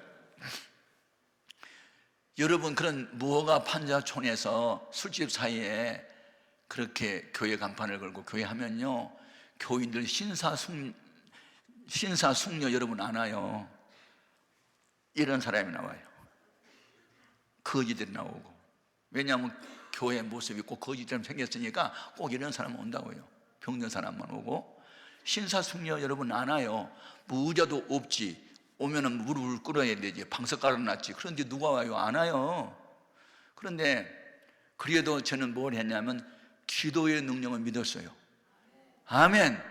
여러분, 그런 무허가 판자촌에서 술집 사이에 그렇게 교회 간판을 걸고 교회 하면요, 교인들 신사숙녀 여러분 안 와요. 이런 사람이 나와요. 거지들이 나오고. 왜냐하면 교회 모습이 꼭 거지처럼 생겼으니까 꼭 이런 사람 온다고요. 병든 사람만 오고. 신사숙녀 여러분 안 와요. 의자도 없지. 오면은 무릎을 꿇어야 되지. 방석 깔아놨지. 그런데 누가 와요? 안 와요. 그런데 그래도 저는 뭘 했냐면 기도의 능력을 믿었어요. 아멘.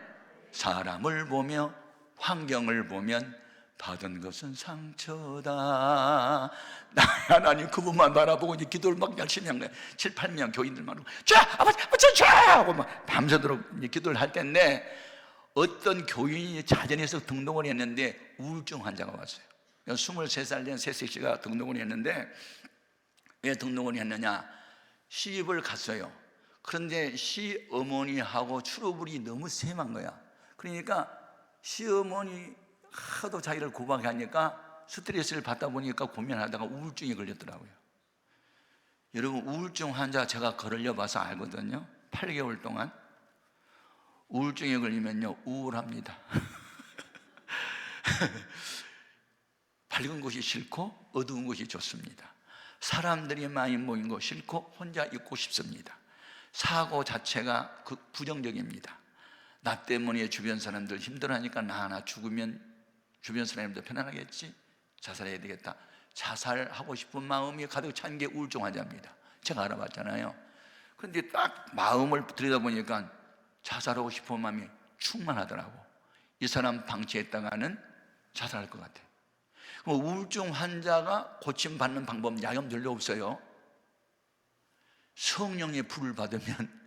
사람을 보며 환경을 보면 받은 것은 상처다. 나 하나님 그분만 바라보고 이제 기도를 막 열심히 한 거예요. 7, 8명 교인들만 자, 아버지, 자 하고 막 밤새도록 기도를 할 때인데 어떤 교인이 자전에서 등록을 했는데 우울증 환자가 왔어요. 23살 된 새색시가 등록을 했는데 왜 등록을 했느냐? 시집을 갔어요. 그런데 시어머니하고 트러블이 너무 심한 거야. 그러니까 시어머니 하도 자기를 구박해 하니까 스트레스를 받다 보니까 고민하다가 우울증에 걸렸더라고요. 여러분, 우울증 환자 제가 걸려 봐서 알거든요. 8개월 동안 우울증에 걸리면요 우울합니다. 밝은 곳이 싫고 어두운 곳이 좋습니다. 사람들이 많이 모인 곳 싫고 혼자 있고 싶습니다. 사고 자체가 부정적입니다. 나 때문에 주변 사람들 힘들어하니까 나 하나 죽으면 주변 사람들도 편안하겠지? 자살해야 되겠다. 자살하고 싶은 마음이 가득 찬 게 우울증 환자입니다. 제가 알아봤잖아요. 그런데 딱 마음을 들여다보니까 자살하고 싶은 마음이 충만하더라고. 이 사람 방치했다가는 자살할 것 같아요. 우울증 환자가 고침받는 방법 야염 별로 없어요. 성령의 불을 받으면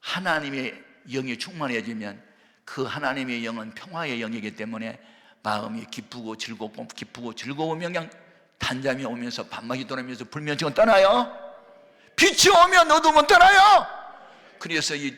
하나님의 영이 충만해지면 그 하나님의 영은 평화의 영이기 때문에 마음이 기쁘고 즐거우면 그냥 단잠이 오면서 밤낮이 돌아오면서 불면증은 떠나요. 빛이 오면 어두움은 떠나요. 그래서 이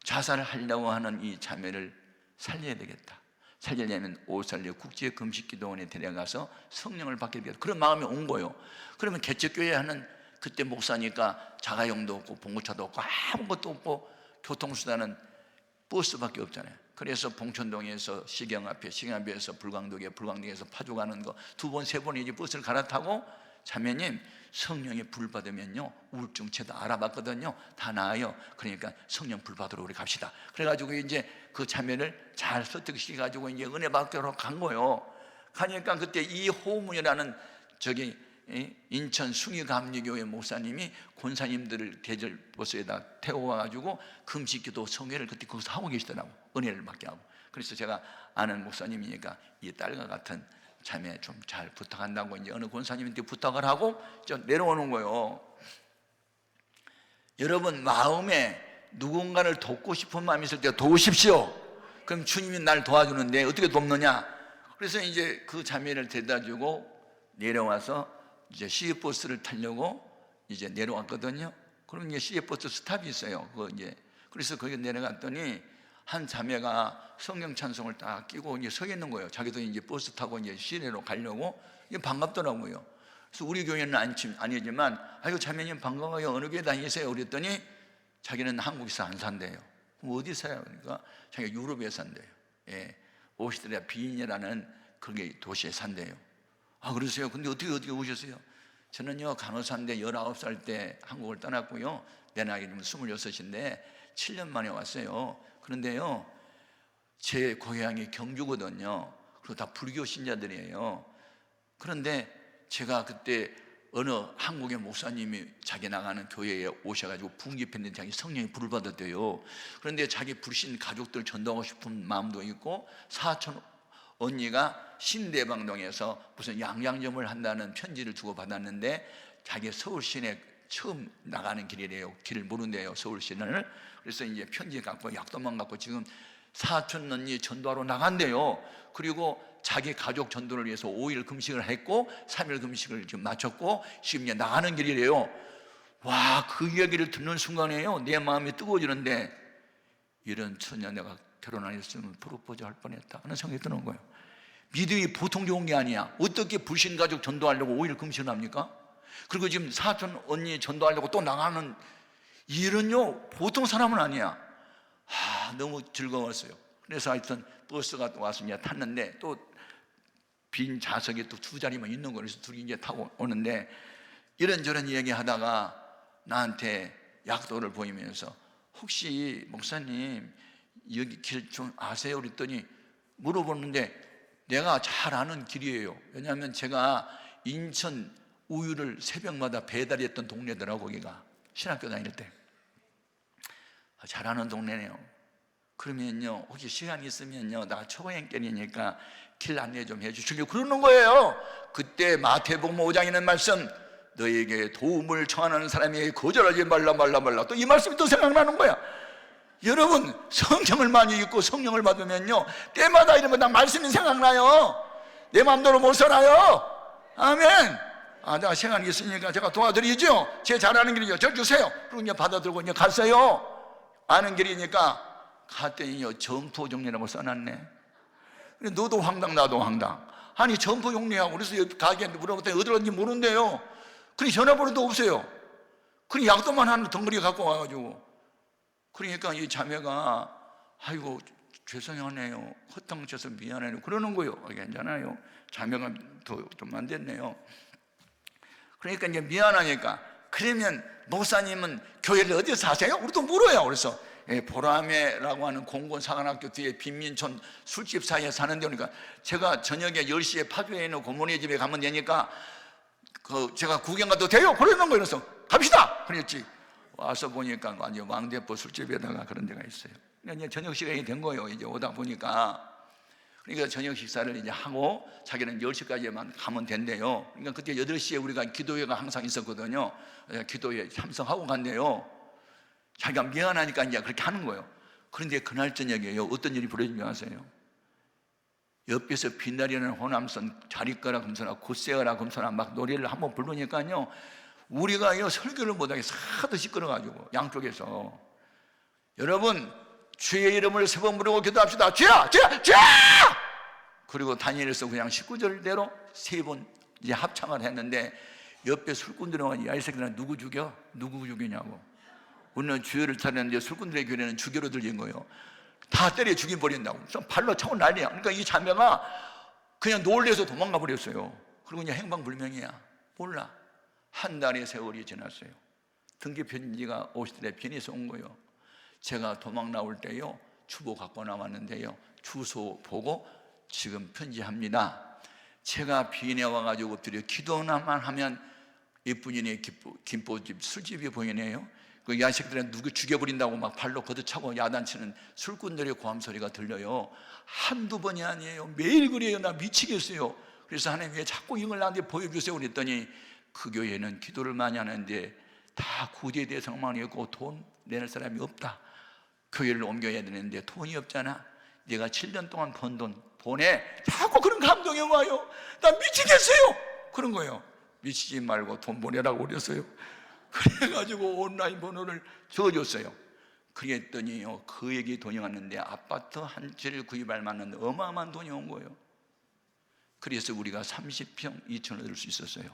자살을 하려고 하는 이 자매를 살려야 되겠다. 살리려면 오살려 국제금식기도원에 데려가서 성령을 받게 되겠다. 그런 마음이 온 거예요. 그러면 개척교회 하는 그때 목사니까 자가용도 없고 봉고차도 없고 아무것도 없고 교통수단은 버스밖에 없잖아요. 그래서 봉천동에서 시경 앞에서 불광동에서 파주 가는 거 2번, 3번이지 버스를 갈아타고 자매님 성령의 불 받으면요 우울증 제도 알아봤거든요. 다 나아요. 그러니까 성령 불 받으러 우리 갑시다. 그래가지고 이제 그 자매를 잘 설득시켜가지고 이제 은혜 받으러 간 거예요. 가니까 그때 이호문이라는 인천 숭의감리교회 목사님이 권사님들을 계절버스에다 태워가지고 금식기도 성회를 그때 거기서 하고 계시더라고. 은혜를 받게 하고. 그래서 제가 아는 목사님이니까 이 딸과 같은 자매 좀 잘 부탁한다고 이제 어느 권사님한테 부탁을 하고 내려오는 거예요. 여러분, 마음에 누군가를 돕고 싶은 마음이 있을 때 도우십시오. 그럼 주님이 날 도와주는데 어떻게 돕느냐? 그래서 이제 그 자매를 데려다주고 내려와서 이제 시외버스를 타려고 이제 내려왔거든요. 그럼 이제 시외버스 스탑이 있어요. 그래서 거기 내려갔더니 한 자매가 성경 찬송을 딱 끼고 이제 서 있는 거예요. 자기도 이제 버스 타고 이제 시내로 가려고. 이게 반갑더라고요. 그래서 우리 교회는 아니지만, 아이고 자매님 반가워요. 어느 교회 다니세요? 그랬더니 자기는 한국에서 안 산대요. 그럼 어디 사요? 그러니까 자기가 유럽에 산대요. 예, 오시트리아 비인이라는 그게 도시에 산대요. 아, 그러세요? 근데 어떻게 오셨어요? 저는요 간호사인데 19살 때 한국을 떠났고요, 내 나이는 26인데 7년 만에 왔어요. 그런데요 제 고향이 경주거든요. 그리고 다 불교 신자들이에요. 그런데 제가 그때 어느 한국의 목사님이 자기 나가는 교회에 오셔가지고 부흥집회인데 자기 성령이 불을 받았대요. 그런데 자기 불신 가족들 전도하고 싶은 마음도 있고, 사촌 언니가 신대방동에서 무슨 양장점을 한다는 편지를 주고 받았는데, 자기 서울 시내 처음 나가는 길이래요. 길을 모른대요, 서울 시내를. 그래서 이제 편지 갖고 약도만 갖고 지금 사촌 언니 전도하러 나간대요. 그리고 자기 가족 전도를 위해서 5일 금식을 했고 3일 금식을 지금 마쳤고 지금 이제 나가는 길이래요. 와, 그 이야기를 듣는 순간에요, 내 마음이 뜨거워지는데, 이런 처녀 내가 결혼 안 했으면 프로포즈 할 뻔했다 하는 생각이 드는 거예요. 믿음이 보통 좋은 게 아니야. 어떻게 불신 가족 전도하려고 5일 금식을 합니까? 그리고 지금 사촌 언니 전도하려고 또 나가는, 이런요 보통 사람은 아니야. 너무 즐거웠어요. 그래서 하여튼 버스가 또 와서 이제 탔는데, 또 빈 좌석에 또 2자리만 있는 거라서 둘이 이제 타고 오는데, 이런저런 얘기 하다가 나한테 약도를 보이면서 혹시 목사님 여기 길 좀 아세요? 그랬더니 물어보는데 내가 잘 아는 길이에요. 왜냐하면 제가 인천 우유를 새벽마다 배달했던 동네더라고. 거기가 신학교 다닐 때. 잘 아는 동네네요. 그러면요, 혹시 시간 있으면요, 나 초보행길이니까 길 안내 좀 해주시려고 그러는 거예요. 그때 마태복음 5장에 있는 말씀, 너에게 도움을 청하는 사람이 거절하지 말라. 또 이 말씀이 또 생각나는 거야. 여러분, 성경을 많이 읽고 성령을 받으면요, 때마다 이런 거 다 말씀이 생각나요. 내 마음대로 못 살아요. 아멘. 내가 시간이 있으니까 제가 도와드리죠. 제 잘 아는 길이죠. 저 주세요. 그리고 이제 받아들고 이제 갔어요. 아는 길이니까 갔더니요, 점포종리라고 써놨네. 너도 황당 나도 황당. 아니 점포종리하고, 그래서 가게한테 물어봤더니 어디로 갔는지 모른대요. 그러니 전화번호도 없어요. 그러니 약도만 한 덩어리 갖고 와가지고, 그러니까 이 자매가 아이고 죄송하네요, 허탕쳐서 미안해요 그러는 거예요. 괜찮아요, 자매가 좀 안 됐네요. 그러니까 이제 미안하니까, 그러면 목사님은 교회를 어디서 사세요? 우리도 물어요. 그래서 보라매라고 하는 공군사관학교 뒤에 빈민촌 술집 사이에 사는데, 그러니까 제가 저녁에 10시에 파주에 있는 고모네 집에 가면 되니까 제가 구경 가도 돼요? 그러는 거예요. 그래서 갑시다 그랬지. 와서 보니까 완전 왕대포 술집에다가 그런 데가 있어요. 그러니까 이제 저녁 시간이 된 거예요. 이제 오다 보니까. 그러니까 저녁 식사를 이제 하고 자기는 10시까지만 가면 된대요. 그러니까 그때 8시에 우리가 기도회가 항상 있었거든요. 기도회에 참석하고 간대요. 자기가 미안하니까 이제 그렇게 하는 거예요. 그런데 그날 저녁에요, 어떤 일이 벌어진 줄 아세요? 옆에서 빛나리는 호남선 자리가라 금소나 곧세가라 금소나 막 노래를 한번 부르니까요, 우리가 설교를 못하게 하도 시끄러가지고 양쪽에서. 여러분, 주의 이름을 3번 부르고 기도합시다. 주야! 주야! 주야! 그리고 다니엘서 그냥 19절대로 3번 이제 합창을 했는데, 옆에 술꾼들이 와서 야, 이 새끼들은 누구 죽여? 누구 죽이냐고. 우리는 주여를 찾았는데 술꾼들의 교회는 주교로 들린 거예요. 다 때려 죽여버린다고. 발로 차고 난리야. 그러니까 이 자매가 그냥 놀래서 도망가 버렸어요. 그리고 그냥 행방불명이야. 몰라. 한 달의 세월이 지났어요. 등기 편지가 오시더래. 비니에서 온 거예요. 제가 도망 나올 때요, 주보 갖고 나왔는데요, 주소 보고 지금 편지합니다. 제가 비인에 와가지고 엎드려 기도나만 하면 이쁜이네 김포집 술집이 보이네요. 그 야식들은 누구 죽여버린다고 막 발로 걷어차고 야단치는 술꾼들의 고함 소리가 들려요. 한두 번이 아니에요. 매일 그래요. 나 미치겠어요. 그래서 하나님 왜 자꾸 이걸 나한테 보여주세요 그랬더니, 그 교회는 기도를 많이 하는데 다 구제 대상만 있고 돈 내는 사람이 없다. 교회를 옮겨야 되는데 돈이 없잖아. 내가 7년 동안 번 돈 보내. 자꾸 그런 감동이 와요. 나 미치겠어요. 그런 거예요. 미치지 말고 돈 보내라고 그랬어요. 그래가지고 온라인 번호를 적어줬어요. 그랬더니요, 그 얘기 돈이 왔는데 아파트 한 채를 구입할 만한 어마어마한 돈이 온 거예요. 그래서 우리가 30평 2천을 얻을 수 있었어요.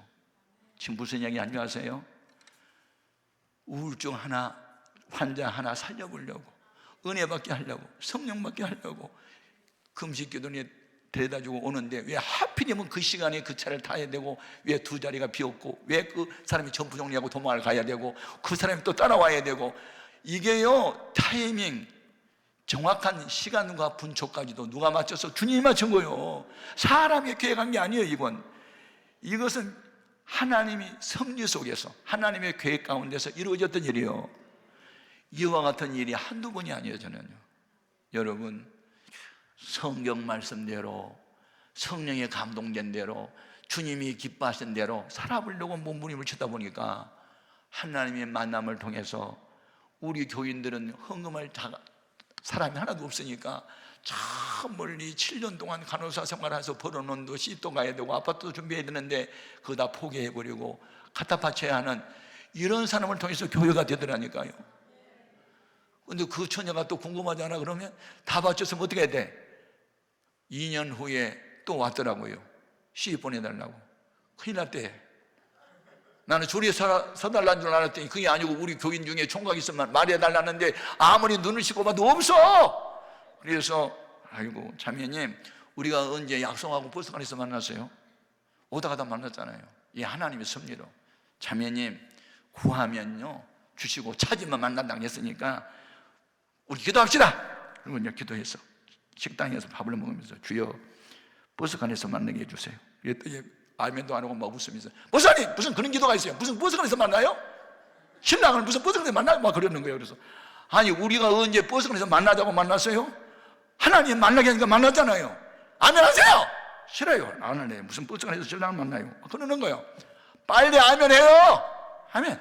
지금 무슨 이야기 하는지 아세요? 우울증 하나, 환자 하나 살려보려고, 은혜 받게 하려고, 성령 받게 하려고 금식기도에 데려다주고 오는데, 왜 하필이면 그 시간에 그 차를 타야 되고, 왜 2자리가 비었고, 왜 그 사람이 점프정리하고 도망을 가야 되고, 그 사람이 또 따라와야 되고, 이게요 타이밍, 정확한 시간과 분초까지도 누가 맞춰서? 주님이 맞춘 거예요. 사람이 계획한 게 아니에요. 이것은 하나님이 섭리 속에서 하나님의 계획 가운데서 이루어졌던 일이에요. 이와 같은 일이 한두 번이 아니에요. 저는요, 여러분, 성경 말씀대로 성령의 감동된 대로 주님이 기뻐하신 대로 살아보려고 몸부림을 치다 보니까 하나님의 만남을 통해서 우리 교인들은 헌금할 사람이 하나도 없으니까 저 멀리 7년 동안 간호사 생활해서 벌어놓은 돈 시집도 가야 되고 아파트도 준비해야 되는데 그거 다 포기해버리고 갖다 바쳐야 하는 이런 사람을 통해서 교회가 되더라니까요. 근데 그 처녀가 또 궁금하잖아. 그러면 다 바쳤으면 어떻게 해야 돼? 2년 후에 또 왔더라고요. 시집 보내달라고. 큰일 났대. 나는 조리에 서달라는 줄 알았더니 그게 아니고 우리 교인 중에 총각 있으면 말해달라는데 아무리 눈을 씻고 봐도 없어. 그래서 아이고 자매님, 우리가 언제 약속하고 버스관에서 만났어요? 오다 가다 만났잖아요. 이 하나님의 섭리로. 자매님, 구하면요 주시고 찾으면 만난다고 했으니까 우리 기도합시다. 그리고 이제 기도해서 식당에서 밥을 먹으면서 주여 버스관에서 만나게 해주세요. 그랬더니 아멘도 안 하고 막 웃으면서, 목사님 무슨 그런 기도가 있어요? 무슨 버스관에서 만나요? 신랑을 무슨 버스관에서 만나요? 막 그러는 거예요. 그래서 아니 우리가 언제 버스관에서 만나자고 만났어요? 하나님 만나게 하니까 만났잖아요. 아멘 하세요. 싫어요. 안 해요. 무슨 버스관에서 신랑을 만나요? 그러는 거예요. 빨리 아멘 해요. 아멘.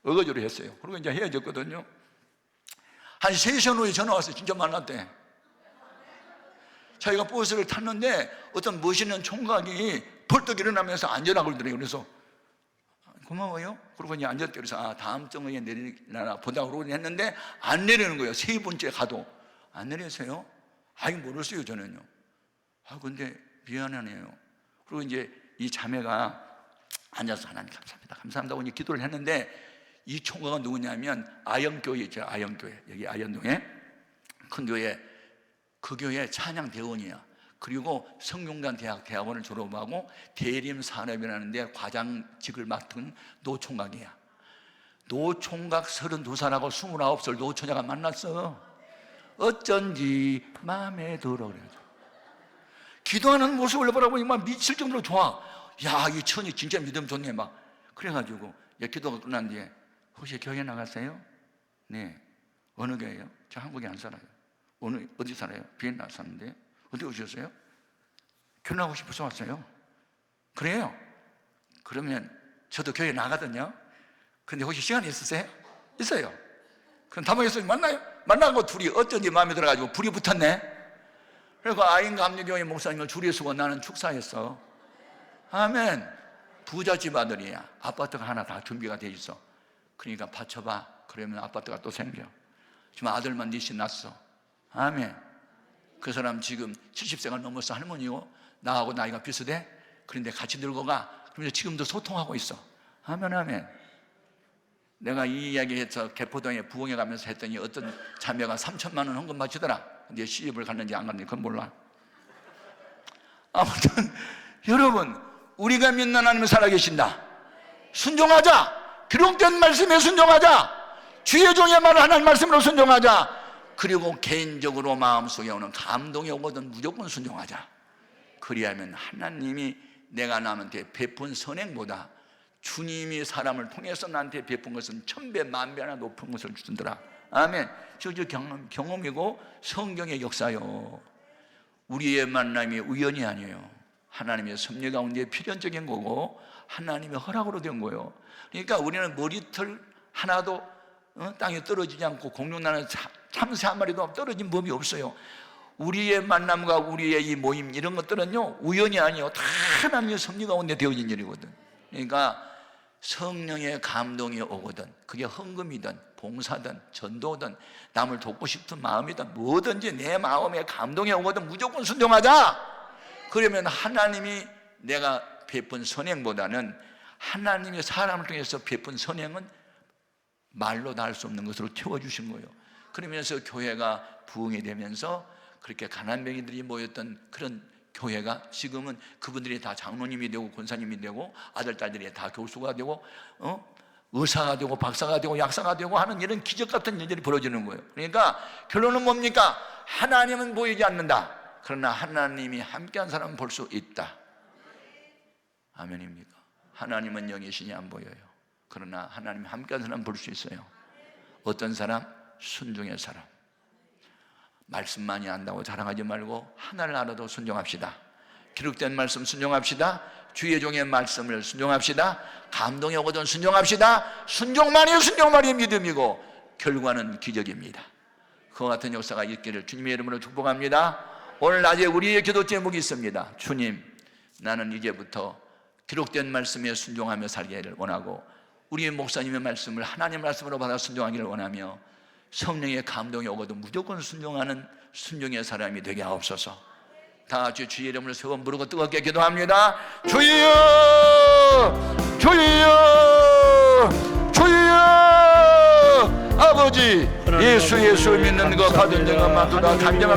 어거지로 했어요. 그리고 이제 헤어졌거든요. 한 3시간 후에 전화 왔어요. 진짜 만났대. 자기가 버스를 탔는데 어떤 멋있는 총각이 벌떡 일어나면서 앉으라고 그러더래요. 그래서 고마워요. 그러고 이제 앉았대. 그래서 다음 정거에 내리려나 보다고 했는데 안 내리는 거예요. 3번째 가도 안 내렸어요. 아이 모르겠어요 저는요. 근데 미안하네요. 그리고 이제 이 자매가 앉아서 하나님 감사합니다 감사합니다 하고 기도를 했는데 이 총각은 누구냐면 아영교회 있죠. 아영교회, 여기 아현동에 큰 교회, 그 교회 찬양대원이야. 그리고 성균관 대학원을 졸업하고 대림산업이라는 데 과장직을 맡은 노총각이야. 노총각 32살하고 29살 노처녀가 만났어. 어쩐지 마음에 들어. 그래. 기도하는 모습을 보라고 막 미칠 정도로 좋아. 야, 이 처녀 진짜 믿음 좋네 막. 그래가지고 기도가 끝난 뒤에 혹시 교회 나갔어요? 네. 어느 교회요? 저 한국에 안 살아요. 어디 살아요? 비엔나 사는데. 어디 오셨어요? 결혼하고 싶어서 왔어요. 그래요? 그러면 저도 교회 나가거든요. 근데 혹시 시간이 있으세요? 있어요. 그럼 다모였어요. 만나요? 만나고 둘이 어쩐지 마음에 들어가지고 불이 붙었네. 그리고 아인감리교회 목사님을 줄이 서고 나는 축사했어. 아멘. 부잣집 아들이야. 아파트가 하나 다 준비가 돼 있어. 그러니까 받쳐봐. 그러면 아파트가 또 생겨. 지금 아들만 넷이 낳았어. 아멘. 그 사람 지금 70세가 넘어서 할머니고 나하고 나이가 비슷해. 그런데 같이 들고 가. 그러면서 지금도 소통하고 있어. 아멘 아멘. 내가 이 이야기해서 개포동에 부흥회 가면서 했더니 어떤 자매가 3천만 원 헌금 바치더라. 근데 시집을 갔는지 안 갔는지 그건 몰라. 아무튼 여러분, 우리가 믿는 하나님은 살아계신다. 순종하자. 기록된 말씀에 순종하자. 주의 종의 말을 하나님 말씀으로 순종하자. 그리고 개인적으로 마음속에 오는 감동이 오거든 무조건 순종하자. 그리하면 하나님이 내가 남한테 베푼 선행보다 주님이 사람을 통해서 나한테 베푼 것은 1000배 만배나 높은 것을 주더라. 아멘. 저 경험이고 성경의 역사요. 우리의 만남이 우연이 아니에요. 하나님의 섭리 가운데 필연적인 거고 하나님의 허락으로 된 거예요. 그러니까 우리는 머리털 하나도 땅에 떨어지지 않고 공룡나는 참새 한 마리도 떨어진 법이 없어요. 우리의 만남과 우리의 이 모임 이런 것들은요 우연이 아니에요. 다 하나님의 섭리 가운데 되어진 일이거든. 그러니까 성령의 감동이 오거든 그게 헌금이든 봉사든 전도든 남을 돕고 싶은 마음이든 뭐든지 내 마음에 감동이 오거든 무조건 순종하자. 그러면 하나님이 내가 베푼 선행보다는 하나님이 사람을 통해서 베푼 선행은 말로 다 할 수 없는 것으로 채워주신 거예요. 그러면서 교회가 부흥이 되면서 그렇게 가난뱅이들이 모였던 그런 교회가 지금은 그분들이 다 장로님이 되고 권사님이 되고 아들, 딸들이 다 교수가 되고 의사가 되고 박사가 되고 약사가 되고 하는 이런 기적 같은 일들이 벌어지는 거예요. 그러니까 결론은 뭡니까? 하나님은 보이지 않는다. 그러나 하나님이 함께한 사람은 볼 수 있다. 아멘입니까? 하나님은 영이시니 안 보여요. 그러나 하나님이 함께한 사람은 볼 수 있어요. 어떤 사람? 순종의 사람. 말씀 많이 안다고 자랑하지 말고 하나를 알아도 순종합시다. 기록된 말씀 순종합시다. 주의 종의 말씀을 순종합시다. 감동이 오거든 순종합시다. 순종만이 믿음이고 결과는 기적입니다. 그와 같은 역사가 있기를 주님의 이름으로 축복합니다. 오늘 낮에 우리의 기도 제목이 있습니다. 주님, 나는 이제부터 기록된 말씀에 순종하며 살기를 원하고 우리의 목사님의 말씀을 하나님의 말씀으로 받아 순종하기를 원하며 성령의 감동이 오거든 무조건 순종하는 순종의 사람이 되게 하옵소서. 다 같이 주의 이름으로 세 번 부르고 뜨겁게 기도합니다. 주여, 주여, 주여. 아버지, 예수 믿는 것 받은 자가 많도다. 간절한